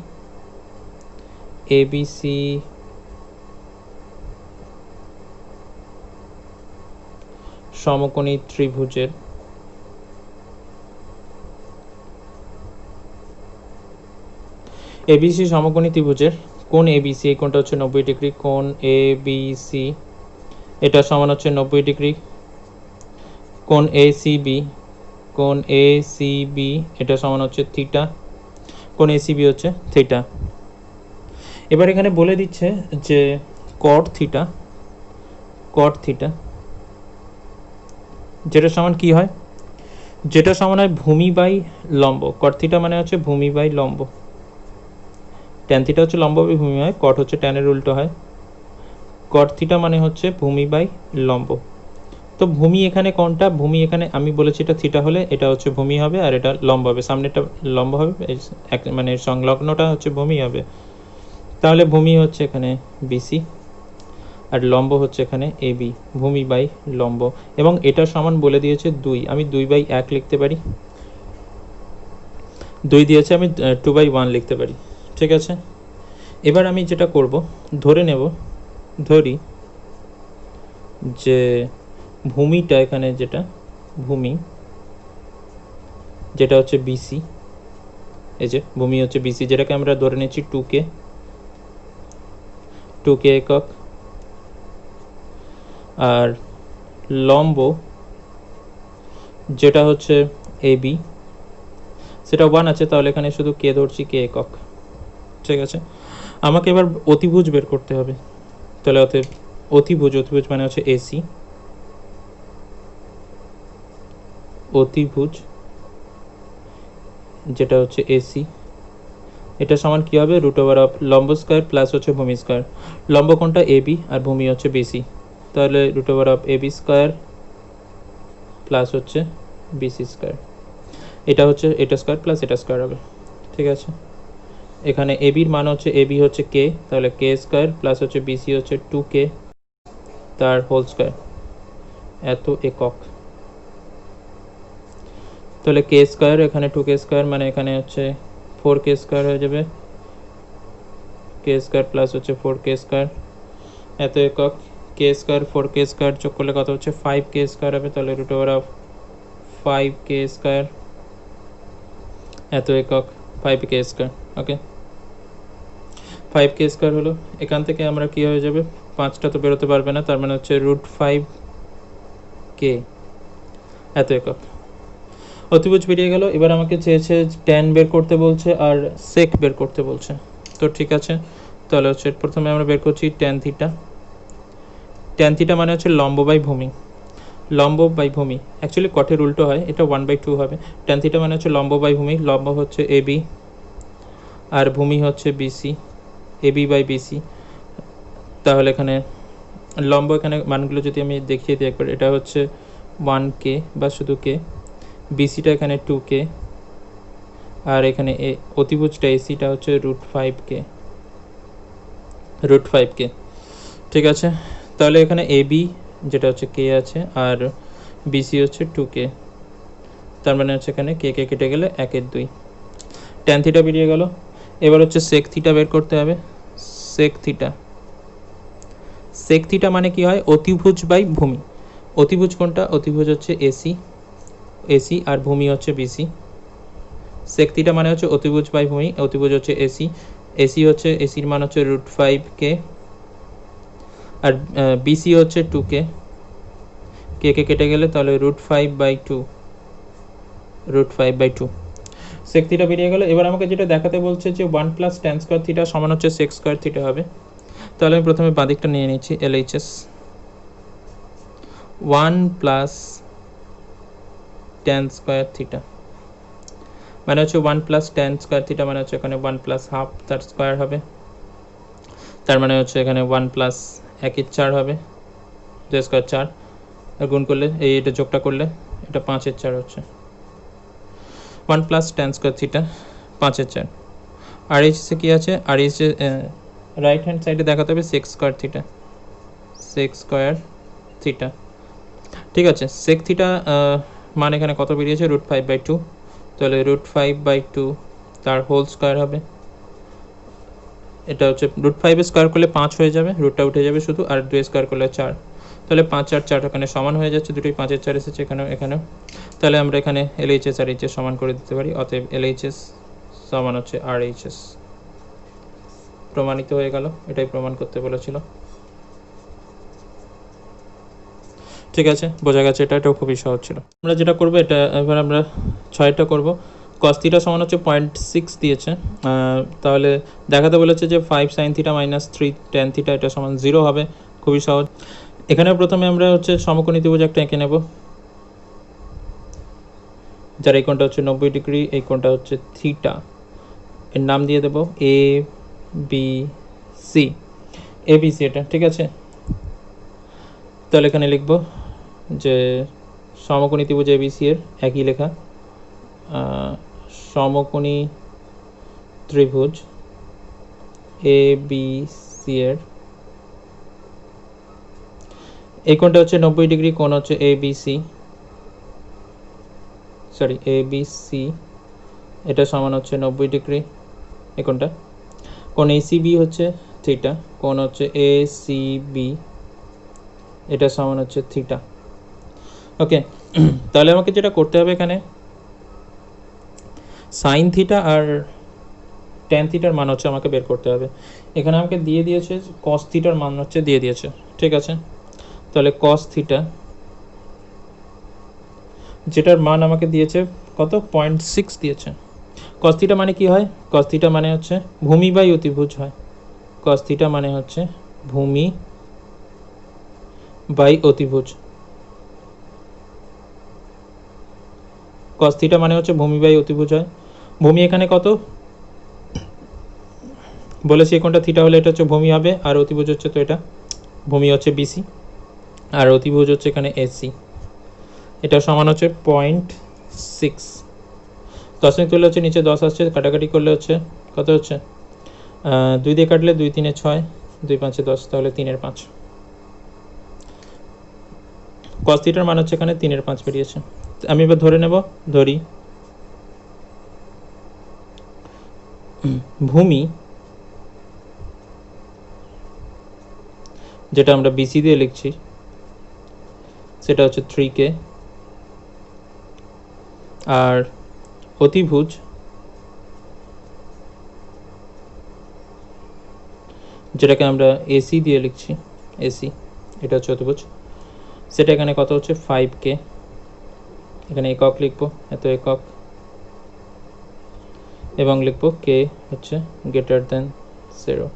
এবিসি সমকোণী ত্রিভুজের এবিসি সমকোণী ত্রিভুজের কোণ এবিসি, এই কোণটা হচ্ছে 90 ডিগ্রি। কোণ এবিসি এটা সমান হচ্ছে 90 ডিগ্রি। কোণ এসিবি, কোণ এসিবি এটা সমান হচ্ছে থিটা। কোণ এসিবি হচ্ছে থিটা। এবার এখানে বলে দিচ্ছে যে কট থিটা, কট থিটা যেটা সমান কি হয়, যেটা সমান হয় ভূমি বাই লম্ব। কট থিটা মানে হচ্ছে ভূমি বাই লম্ব। ট্যান থিটা হচ্ছে লম্ব বাই ভূমি হয়, কট হচ্ছে ট্যানের উল্টো হয়। কট থিটা মানে হচ্ছে ভূমি বাই লম্ব। তো ভূমি এখানে কোনটা, ভূমি এখানে আমি বলেছি এটা থিটা হলে এটা হচ্ছে ভূমি হবে আর এটা লম্ব হবে, সামনেটা লম্ব হবে, মানে সংলগ্নটা হচ্ছে ভূমি হবে। তাহলে ভূমি হচ্ছে এখানে বিসি আর লম্ব হচ্ছে এখানে এবি, ভূমি বাই লম্ব। এবং এটা সমান বলে দিয়েছে 2, আমি 2/1 লিখতে পারি। 2 দিয়েছে, আমি 2/1 লিখতে পারি, ঠিক আছে। এবার আমি যেটা করব, ধরি যে ভূমিটা এখানে যেটা ভূমি, যেটা হচ্ছে বিসি, এই যে ভূমি হচ্ছে বিসি, যেটাকে আমরা ধরে নিচ্ছি 2K একক। আর লম্ব যেটা হচ্ছে এবি, সেটা 1 আছে, তাহলে এখানে শুধু কে ধরছি, কে একক, ঠিক আছে। আমাকে এবার অতিভুজ বের করতে হবে। তাহলে অতিভুজ মানে হচ্ছে এসি, অতিভুজ যেটা হচ্ছে এসি এটা সমান কি হবে, √অফ লম্ব স্কয়ার প্লাস হচ্ছে ভূমি স্কয়ার। লম্ব কোণটা এবি আর ভূমি হচ্ছে বিসি, তাহলে √অফ এবি স্কয়ার প্লাস হচ্ছে বিসি স্কয়ার। এটা হচ্ছে এটা স্কয়ার প্লাস এটা স্কয়ার হবে, ঠিক আছে। এখানে এবির মান হচ্ছে, এবি হচ্ছে কে, তাহলে কে স্কয়ার প্লাস হচ্ছে বিসি হচ্ছে 2K তার হোল স্কয়ার, এত একক। তাহলে কে স্কয়ার এখানে 2K স্কয়ার, মানে এখানে হচ্ছে 4K স্কয়ার হয়ে যাবে। কে স্কয়ার প্লাস হচ্ছে 4K স্কয়ার, এত একক। কে স্কয়ার 4K স্কয়ার যোগ করলে কত হচ্ছে 5K স্কয়ার হবে, তাহলে √অফ 5K স্কয়ার এত একক, 5K স্কয়ার। ওকে, 5K স্কয়ার হলো। এখান থেকে আমরা কি হয়ে যাবে, 5টা তো বেরোতে পারবে না, তার মানে হচ্ছে √5K এত একক। অতিভুজ বেরিয়ে গেল। এবার আমাকে চেয়েছে ট্যান বের করতে বলছে আর সেক বের করতে বলছে। তো ঠিক আছে, তাহলে হচ্ছে প্রথমে আমরা বের করছি ট্যান থিটা। ট্যান থিটা মানে হচ্ছে লম্ব বাই ভূমি, লম্ব বাই ভূমি। অ্যাকচুয়ালি কটের উল্টো হয়, এটা 1/2 হবে। ট্যান থিটা মানে হচ্ছে লম্ব বাই ভূমি, লম্ব হচ্ছে এবি আর ভূমি হচ্ছে বিসি, এবি বাই বিসি। তাহলে এখানে লম্ব, এখানে মানগুলো যদি আমি দেখিয়ে দিই একবার, এটা হচ্ছে 1K বা শুধু কে, বিসিটা এখানে 2K আর এখানে অতিভুজটা এসিটা হচ্ছে √5K, ঠিক আছে। তাহলে এখানে এবি যেটা হচ্ছে কে আছে আর বিসি হচ্ছে 2K, তার মানে হচ্ছে এখানে কে কে কেটে গেলে 1/2। ট্যান থিটা বেরিয়ে গেল। এবার হচ্ছে সেক থিটা বের করতে হবে। সেক থিটা, সেক থিটা মানে কি হয়, অতিভুজ বাই ভূমি। অতিভুজ কোনটা, অতিভুজ হচ্ছে এসি আর ভূমি হচ্ছে বিসি। সেক থিটা মানে হচ্ছে অতিভুজ বাই ভূমি, অতিভুজ হচ্ছে এসি হচ্ছে, এসির মান হচ্ছে √5K আর বিসি হচ্ছে 2K। কে কে কেটে গেলে তাহলে √5/2 সেক থিটা বেরিয়ে গেল। এবার আমাকে যেটা দেখাতে বলছে যে 1 প্লাস ট্যান স্কয়ার থিটা সমান হচ্ছে সেক স্কয়ার থিটা হবে। তাহলে আমি প্রথমে বাঁদিকটা নিয়ে নিচ্ছি, LHS 1 plus tan square theta, মানে হচ্ছে 1 প্লাস ট্যান স্কোয়ার থিটা মানে হচ্ছে এখানে 1 প্লাস হাফ তার স্কোয়ার হবে, তার মানে হচ্ছে এখানে 1 প্লাস 1/4 হবে, 2 স্কোয়ার 4, আর গুণ করলে এটা যোগটা করলে এটা 5/4 হচ্ছে। 1 প্লাস ট্যান স্কোয়ার থিটা 5/4। আর এইচএসে কী আছে, আর এইচে রাইট হ্যান্ড সাইডে দেখাতে হবে sec square theta, sec square theta. ঠিক আছে, সেক থিটা মান এখানে কত বেরিয়েছে, √5/2, তাহলে √5/2 তার হোল স্কোয়ার হবে। এটা হচ্ছে √5 স্কোয়ার করলে 5 হয়ে যাবে, রুটটা উঠে যাবে শুধু, আর 2 স্কোয়ার করলে 4, তাহলে 5 আর 4 এখানে সমান হয়ে যাচ্ছে, দুটোই 5/4 এসেছে এখানেও। তাহলে আমরা এখানে LHS আর এইচএস সমান করে দিতে পারি, অতএব LHS সমান হচ্ছে RHS। প্রমাণিত হয়ে গেল, এটাই প্রমাণ করতে বলেছিল। ঠিক আছে, বোঝা গেছে, এটাও খুবই সহজ ছিল। আমরা যেটা করবো এটা এবার আমরা 6টা করবো। cos থিটা সমান হচ্ছে 0.6 দিয়েছে, তাহলে দেখাতে বলেছে যে 5 sin theta minus 3 tan theta এটা সমান 0 হবে, খুবই সহজ। এখানে প্রথমে আমরা হচ্ছে সমকোণী ত্রিভুজ একটা এঁকে নেব, যার এই কোণটা হচ্ছে 90 ডিগ্রি, এই কোণটা হচ্ছে থিটা, এর নাম দিয়ে দেবো ABC, ABC এটা, ঠিক আছে। তাহলে এখানে লিখব যে সমকোণী ত্রিভুজ ABC এর একই লেখা, সমকোণী ত্রিভুজ ABC এর এই কোণটা হচ্ছে 90 ডিগ্রি, কোণ হচ্ছে ABC, এটা সমান হচ্ছে 90 ডিগ্রি, এই কোণটা। কোণ ACB হচ্ছে থিটা, কোণ হচ্ছে ACB, এটা সমান হচ্ছে থিটা। ওকে, তাহলে আমাকে যেটা করতে হবে এখানে সাইন থিটা আর ট্যান থিটার মান হচ্ছে আমাকে বের করতে হবে। এখানে আমাকে দিয়ে দিয়েছে কস থিটার মান হচ্ছে দিয়ে দিয়েছে, ঠিক আছে। তাহলে কস থিটা যেটার মান আমাকে দিয়েছে কত, 0.6 দিয়েছে। কস থিটা মানে কি হয়, কস থিটা মানে হচ্ছে ভূমি বাই অতিভুজ হয়, কস থিটা মানে হচ্ছে ভূমি বাই অতিভুজ, কস থিটা মানে হচ্ছে ভূমি বাই অতিভুজ হয়। ভূমি এখানে কত বলেছি, কোনটা থিটা হলে এটা হচ্ছে ভূমি হবে, আর অতিভুজ হচ্ছে, তো এটা ভূমি হচ্ছে BC আর অতিভুজ হচ্ছে এখানে AC, এটা সমান হচ্ছে 0.6। দশমিক তুললে হচ্ছে নিচে 10 আসছে, কাটাকাটি করলে হচ্ছে কত হচ্ছে, 2 দিয়ে কাটলে 2 3 6, 2 5 10, তাহলে 3/5। কস থিটার মান হচ্ছে এখানে 3/5 বেরিয়েছে। আমি এবার ধরে নেব, ধরি ভূমি যেটা আমরা BC দিয়ে লিখছি সেটা হচ্ছে 3K, আর অতিভুজ যেটাকে আমরা AC দিয়ে লিখছি, AC এটা হচ্ছে অতিভুজ, সেটা এখানে কত হচ্ছে 5K, এখানে একক লিখবো, এত একক, এবং লিখবো K হচ্ছে গ্রেটার দেন 0,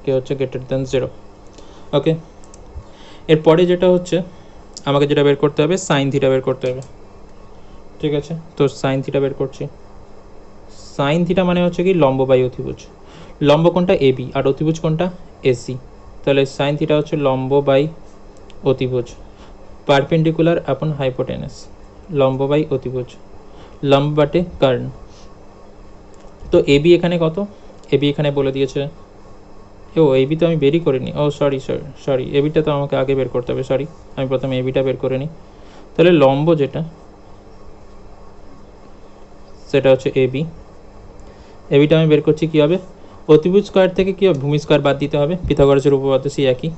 K হচ্ছে গ্রেটার দেন 0। ওকে, এরপরে যেটা হচ্ছে আমাকে যেটা বের করতে হবে সাইন থিটা বের করতে হবে, ঠিক আছে। তো সাইন থিটা বের করছি। সাইন থিটা মানে হচ্ছে কি লম্ব বাই অতিভুজ, লম্ব কোনটা AB আর অতিভুজ কোনটা AC, তাহলে সাইন থিটা হচ্ছে লম্ব বাই অতিভুজ, পারপেন্ডিকুলার আপন হাইপোটেনাস, লম্ব বাই অতিভুজ, লম্ব বাটে কার্ণ। তো AB এখানে কত, AB এখানে বলে দিয়েছে, AB তো আমি বেরই করিনি, সরি ABটা তো আমাকে আগে বের করতে হবে, সরি আমি প্রথমে ABটা বের করে নিই। তাহলে লম্ব যেটা সেটা হচ্ছে ABটা আমি বের করছি কী হবে, অতিভুজ স্কোয়ার থেকে কী হবে, ভূমি স্কোয়ার বাদ দিতে হবে, পিথাগোরাসের উপপাদ্য সেই একই,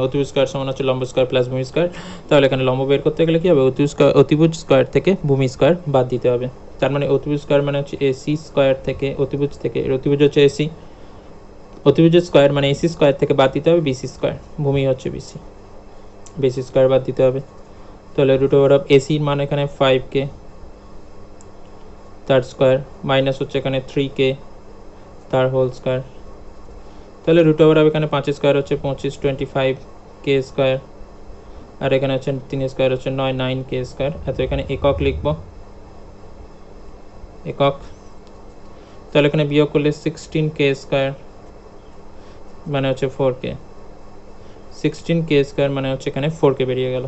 অতিভুজ স্কোয়ার সমান হচ্ছে লম্ব স্কোয়ার প্লাস ভূমি স্কোয়ার। তাহলে এখানে লম্ব বের করতে গেলে কী হবে, অতিভুজ স্কোয়ার থেকে ভূমি স্কোয়ার বাদ দিতে হবে, তার মানে অতিভুজ স্কোয়ার মানে হচ্ছে AC স্কোয়ার থেকে অতিভুজ থেকে, অতিভুজ হচ্ছে AC, অতিভুজের স্কোয়ার মানে AC স্কোয়ার থেকে বাদ দিতে হবে BC স্কোয়ার, ভূমি হচ্ছে BC স্কোয়ার বাদ দিতে হবে। তাহলে √AC এর মান এখানে 5K তার স্কোয়ার, মাইনাস হচ্ছে এখানে 3K তার হোল স্কোয়ার, তাহলে √, এখানে 5 স্কোয়ার হচ্ছে 25, 25K স্কোয়ার, আর এখানে হচ্ছে 3 স্কোয়ার হচ্ছে 9, 9k স্কোয়ার। এত এখানে একক লিখব, একক। তাহলে এখানে বিয়োগ করলে 16k স্কোয়ার মানে হচ্ছে 4k, 16k স্কোয়ার মানে হচ্ছে এখানে 4k বেরিয়ে গেল।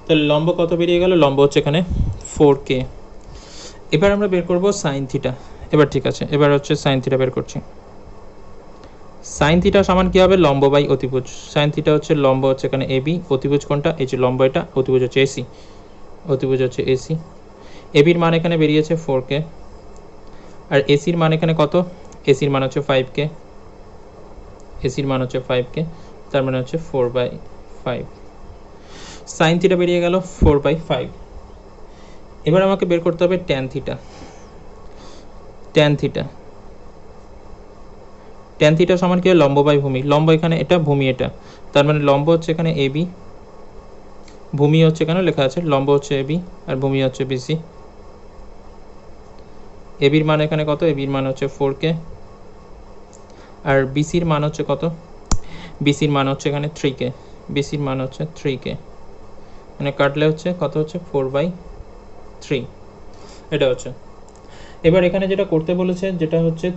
তাহলে লম্ব কত বেরিয়ে গেল? লম্ব হচ্ছে এখানে 4k। এবার আমরা বের করব সাইন থিটা। এবার ঠিক আছে, এবার হচ্ছে সাইন থিটা বের করছি। সাইন থিটা সমান কী হবে? লম্ব বাই অতিভুজ। সাইন থিটা হচ্ছে লম্ব হচ্ছে এখানে এবি, অতিভুজ কোনটা? এই যে লম্ব এটা, অতিভুজ হচ্ছে এসি, অতিভুজ হচ্ছে এসি। এবির মান এখানে বেরিয়েছে 4k, আর এসির মান এখানে কত? এসির মান হচ্ছে 5k, এসির মান হচ্ছে 5k, তার মানে হচ্ছে 4/5। সাইন থিটা বেরিয়ে গেল 4/5। এবার আমাকে বের করতে হবে tan theta. Tan theta, tan theta সমান কি হয়? লম্ব বাই ভূমি। লম্ব এখানে এটা, ভূমি এটা, তার মানে লম্ব হচ্ছে এখানে এবি, ভূমি হচ্ছে এখানে লেখা আছে লম্ব হচ্ছে এবি আর ভূমি হচ্ছে বিসি। এবির মান এখানে কত? এবির মান হচ্ছে 4k, আর বিসির মান হচ্ছে কত? বিসির মান হচ্ছে এখানে 3k, বিসির মান হচ্ছে 3k, মানে কাটলে হচ্ছে কত? হচ্ছে 4/3, এটা হচ্ছে। এবার এখানে যেটা করতে বলেছে যেটা হচ্ছে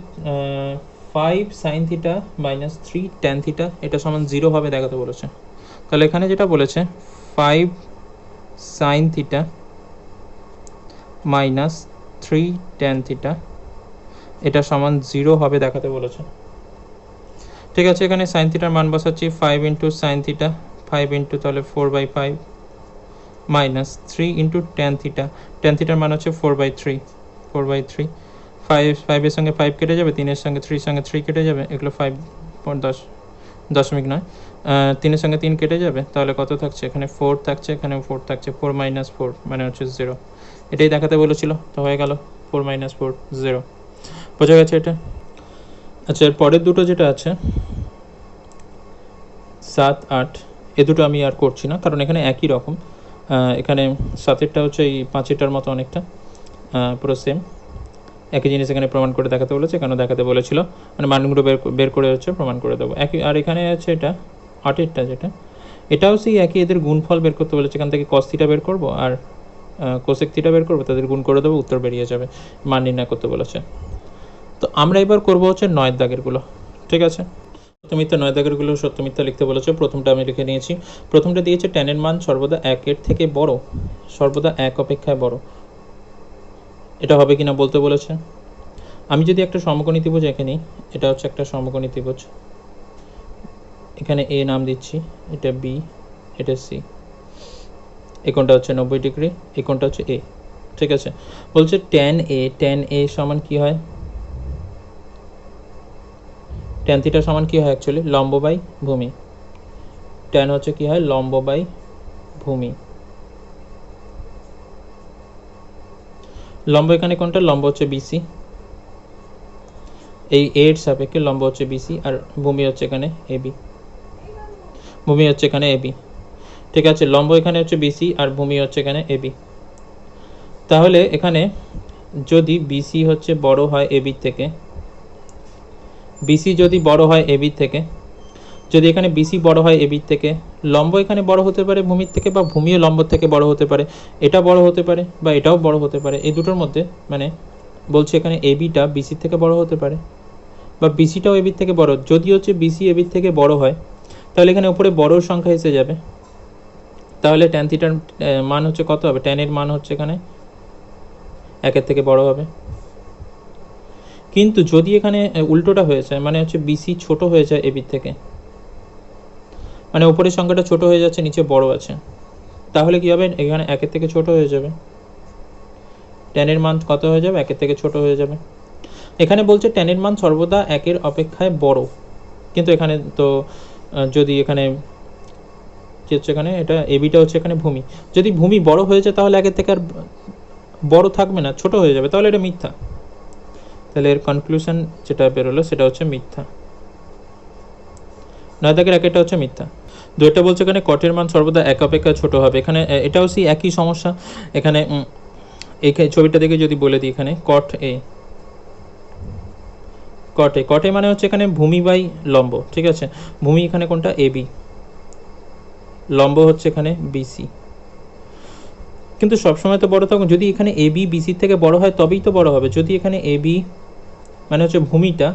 5 sine theta minus 3 tan theta, এটা সমান 0 হবে দেখাতে বলেছে। তাহলে এখানে যেটা বলেছে 5 sine theta minus 3 tan theta, এটা সমান 0 হবে দেখাতে বলেছে। ঠিক আছে, এখানে সাইন থিটার মান বসাচ্ছি 5 ইন্টু সাইন থিটা, 5 ইন্টু তাহলে 4/5 minus 3 into tan theta, tan থিটার মান হচ্ছে 4/3, 4/3। 5 এর সঙ্গে 5 কেটে যাবে, 3 এর সঙ্গে 3 সঙ্গে 3 কেটে যাবে, এগুলো 5.10 দশমিক নয়, 3 এর সঙ্গে 3 কেটে যাবে, তাহলে কত থাকছে? এখানে 4 থাকছে, এখানে 4 থাকছে, 4 - 4 মানে হচ্ছে 0। এটাই দেখাতে বলেছিল, তো হয়ে গেল 4 - 4 0। বোঝা গেছে এটা? আচ্ছা, এর পরের দুটো যেটা আছে 7, 8, এ দুটো আমি আর করছি না, কারণ এখানে একই রকম। এখানে 7এরটা হচ্ছে এই 5এরটার মতো অনেকটা, পুরো সেম একই জিনিস এখানে প্রমাণ করে দেখাতে বলেছে, কেন দেখাতে বলেছিল মানে মানগুলো বের করে হচ্ছে প্রমাণ করে দেবো একই। আর এখানে আছে এটা 8এরটা, যেটা এটাও সেই একই, এদের গুণফল বের করতে বলেছে। এখান থেকে কস থিটা বের করবো আর কোসেক থিটা বের করবো, তাদের গুণ করে দেবো, উত্তর বেরিয়ে যাবে, মান নির্ণয় করতে বলেছে। তো আমরা এবার করবো হচ্ছে 9 দাগেরগুলো। ঠিক আছে, সত্যমিথ্যা 9 দাগেরগুলো সত্যমিথ্যা লিখতে বলেছে। প্রথমটা আমি লিখে নিয়েছি। প্রথমটা দিয়েছে ট্যানের মান সর্বদা 1-এর থেকে বড়, সর্বদা 1 অপেক্ষায় বড়। এটা হবে কিনা বলতে বলেছে। আমি যদি একটা সমকোণী ত্রিভুজ এঁকে নিই, এটা হচ্ছে একটা সমকোণী ত্রিভুজ, এখানে এ নাম দিচ্ছি, এটা বি, এটা সি, এই কোণটা হচ্ছে 90 ডিগ্রি, এই কোণটা হচ্ছে এ। ঠিক আছে, বলছে ট্যান এ, ট্যান এ সমান কি হয়? ট্যান থিটা সমান কি হয় অ্যাকচুয়ালি? লম্ব বাই ভূমি। ট্যান হচ্ছে কি হয়? লম্ব বাই ভূমি। লম্ব এখানে কোনটা? লম্ব হচ্ছে বিসি, এই এর সাপেক্ষে লম্ব হচ্ছে বিসি, আর ভূমি হচ্ছে এখানে এবি, ভূমি হচ্ছে এখানে এবি। ঠিক আছে, লম্ব এখানে হচ্ছে বিসি আর ভূমি হচ্ছে এখানে এবি। তাহলে এখানে যদি বিসি হচ্ছে বড় হয় এবির থেকে, বিসি যদি বড় হয় এবির থেকে, যদি এখানে বিসি বড় হয় এবির থেকে, লম্ব এখানে বড় হতে পারে ভূমির থেকে, বা ভূমিও লম্ব থেকে বড় হতে পারে, এটা বড় হতে পারে বা এটাও বড় হতে পারে, এই দুটোর মধ্যে মানে বলছে এখানে এবিটা বিসির থেকে বড় হতে পারে বা বিসিটাও এবির থেকে বড়। যদি হচ্ছে বিসি এবির থেকে বড় হয়, তাহলে এখানে উপরে বড়োর সংখ্যা এসে যাবে, তাহলে ট্যান থিটার মান হচ্ছে কত হবে? ট্যানের মান হচ্ছে এখানে 1-এর থেকে বড় হবে। কিন্তু যদি এখানে উল্টোটা হয়ে যায়, মানে হচ্ছে বিসি ছোট হয়ে যায় এবির থেকে, মানে উপরের সংখ্যাটা ছোট হয়ে যাচ্ছে, নিচে বড় আছে, তাহলে কি হবে? এখানে 1-এর থেকে ছোট হয়ে যাবে, ট্যানের মান কত হয়ে যাবে? 1-এর থেকে ছোট হয়ে যাবে। এখানে বলছে ট্যানের মান সর্বদা 1-এর অপেক্ষায় বড়, কিন্তু এখানে তো যদি এখানে কি হচ্ছে, এখানে এটা এবিটা হচ্ছে এখানে ভূমি, যদি ভূমি বড় হয়ে যায় তাহলে 1-এর থেকে আর বড় থাকবে না, ছোট হয়ে যাবে, তাহলে এটা মিথ্যা। তাহলে এর কনক্লুশন যেটা বেরোলো সেটা হচ্ছে মিথ্যা। 9 দাগের 1-এটা হচ্ছে মিথ্যা। 2টা বলছে এখানে কটের মান সর্বদা 1 অপেক্ষা ছোট হবে। এখানে এটাও সেই একই সমস্যা। এখানে এই ছবিটা দেখে যদি বলে দিই, এখানে কট এ, কটে, কটে মানে হচ্ছে এখানে ভূমি বাই লম্ব। ঠিক আছে, ভূমি এখানে কোনটা? এবি, লম্ব হচ্ছে এখানে বিসি। কিন্তু সবসময় তো বড় থাকুন, যদি এখানে এ বি বিসির থেকে বড় হয় তবেই তো বড় হবে। যদি এখানে এ বি মানে হচ্ছে ভূমিটা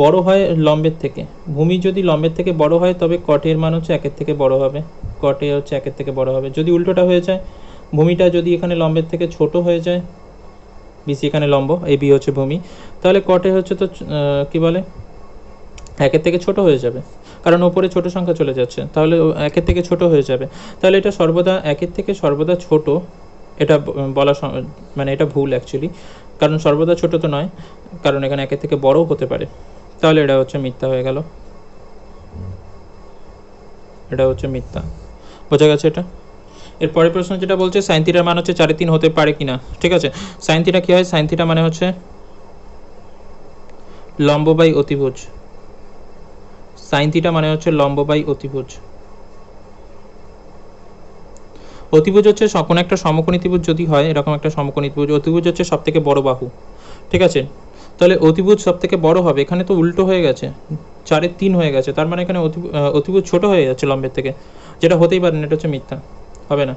বড় হয় লম্বের থেকে, ভূমি যদি লম্বের থেকে বড় হয় তবে কটের মান হচ্ছে একের থেকে বড় হবে, কটে হচ্ছে একের থেকে বড় হবে। যদি উল্টোটা হয়ে যায়, ভূমিটা যদি এখানে লম্বের থেকে ছোট হয়ে যায়, বিসি এখানে লম্ব, এ বি হচ্ছে ভূমি, তাহলে কটে হচ্ছে তো কি বলে একের থেকে ছোট হয়ে যাবে, কারণ ওপরে ছোট সংখ্যা চলে যাচ্ছে, তাহলে একের থেকে ছোট হয়ে যাবে। তাহলে এটা সর্বদা একের থেকে সর্বদা ছোট, এটা বলা মানে এটা ভুল অ্যাকচুয়ালি, কারণ সর্বদা ছোট তো নয়, কারণ এখানে একের থেকে বড়ও হতে পারে। তাহলে এটা হচ্ছে মিথ্যা হয়ে গেল, এটা হচ্ছে মিথ্যা। বোঝা গেছে এটা? এর পরের প্রশ্ন যেটা বলছে সাইন থিটার মান হচ্ছে 4/3 হতে পারে কিনা। ঠিক আছে, সাইন থিটা কী হয়? সাইন থিটা মানে হচ্ছে লম্ব বাই অতিভুজ। সাইন থিটা মানে হচ্ছে লম্ব বাই অতিভুজ। অতিভুজ হচ্ছে কোনো একটা সমকোণী ত্রিভুজ যদি হয়, এরকম একটা সমকোণী ত্রিভুজ, অতিভুজ হচ্ছে সব থেকে বড় বাহু। ঠিক আছে, তাহলে অতিভুজ সব থেকে বড় হবে, এখানে তো উল্টো হয়ে গেছে, 4/3 হয়ে গেছে, তার মানে এখানে অতিভুজ ছোট হয়ে যাচ্ছে লম্বের থেকে, যেটা হতেই পারে না, এটা হচ্ছে মিথ্যা, হবে না।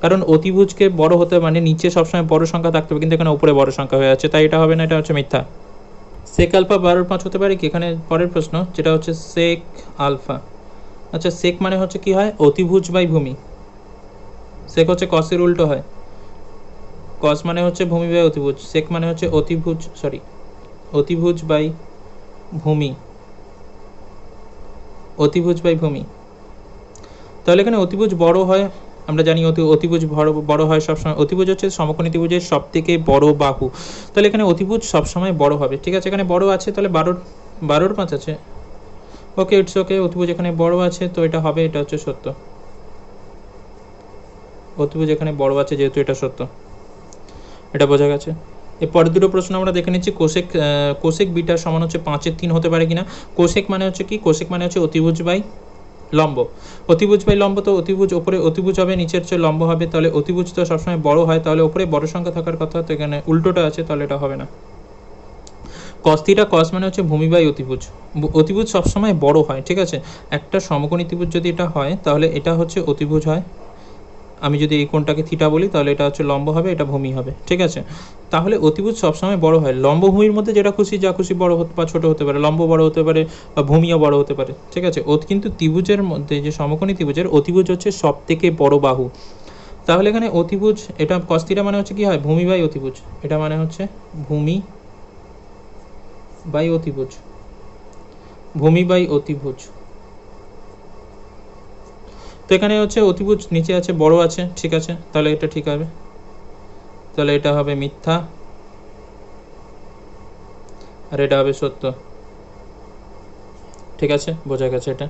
কারণ অতিভুজকে বড় হতে মানে নিচে সবসময় বড় সংখ্যা থাকতে হবে, কিন্তু এখানে উপরে বড় সংখ্যা হয়ে যাচ্ছে, তাই এটা হবে না, এটা হচ্ছে মিথ্যা। সেক আলফা 12/5 হতে পারে কি? এখানে পরের প্রশ্ন যেটা হচ্ছে সেক আলফা। আচ্ছা, সেক মানে হচ্ছে কি হয়? অতিভুজ বাই ভূমি। সেক হচ্ছে কসের উল্টো হয়, কস মানে হচ্ছে ভূমি বাই অতিভুজ, সেক মানে হচ্ছে অতিভুজ বাই ভূমি, অতিভুজ বাই ভূমি। তাহলে এখানে অতিভুজ বড় হয়, আমরা জানি অতিভুজ বড় হয় সবসময়, অতিভুজ হচ্ছে সমকোণী ত্রিভুজের সব থেকে বড় বাহু, তাহলে এখানে অতিভুজ সবসময় বড় হবে। ঠিক আছে, এখানে বড় আছে, তাহলে 12/5 আছে, ওকে, ইটস ওকে, অতিভুজ এখানে বড় আছে, তো এটা হবে, এটা হচ্ছে সত্য, অতিভুজ এখানে বড় আছে যেহেতু এটা সত্য। এটা বোঝা গেছে। এর পরের দুটো প্রশ্ন আমরা দেখে নিচ্ছি। কোসেক বিটা সমান হচ্ছে 5/3 হতে পারে কিনা। কোসেক মানে হচ্ছে কি? কোসেক মানে হচ্ছে অতিভুজ বাই লম্ব, অতিভুজ বাই লম্ব, তো অতিভুজ ওপরে অতিভুজ হবে, নিচের হচ্ছে লম্ব হবে, তাহলে অতিভুজ তো সবসময় বড় হয়, তাহলে ওপরে বড় সংখ্যা থাকার কথা, তো এখানে উল্টোটা আছে, তাহলে এটা হবে না। কস থিটা, কস মানে হচ্ছে ভূমি বাই অতিভুজ, অতিভুজ সবসময় বড় হয়। ঠিক আছে, একটা সমকোণী ত্রিভুজ যদি এটা হয়, তাহলে এটা হচ্ছে অতিভুজ হয়, আমি যদি এই কোণটাকে থিটা বলি, তাহলে এটা হচ্ছে লম্ব হবে, এটা ভূমি হবে। ঠিক আছে, তাহলে অতিভুজ সবসময় বড় হয়, লম্ব ভূমির মধ্যে যেটা খুশি যা খুশি বড় বা ছোট হতে পারে, লম্ব বড় হতে পারে বা ভূমিও বড় হতে পারে। ঠিক আছে, কিন্তু ত্রিভুজের মধ্যে যে সমকোণী ত্রিভুজের অতিভুজ হচ্ছে সব থেকে বড় বাহু, তাহলে এখানে অতিভুজ, এটা কস থিটা মানে হচ্ছে কি হয়? ভূমি বাই অতিভুজ, এটা মানে হচ্ছে ভূমি বাই অতিভুজ, ভূমি বাই অতিভুজ। তো এখানে হচ্ছে অতিভুজ নিচে আছে, বড় আছে, ঠিক আছে, তাহলে এটা ঠিক হবে, তাহলে এটা হবে মিথ্যা, আর এটা হবে সত্য। ঠিক আছে, বোঝা গেছে এটা।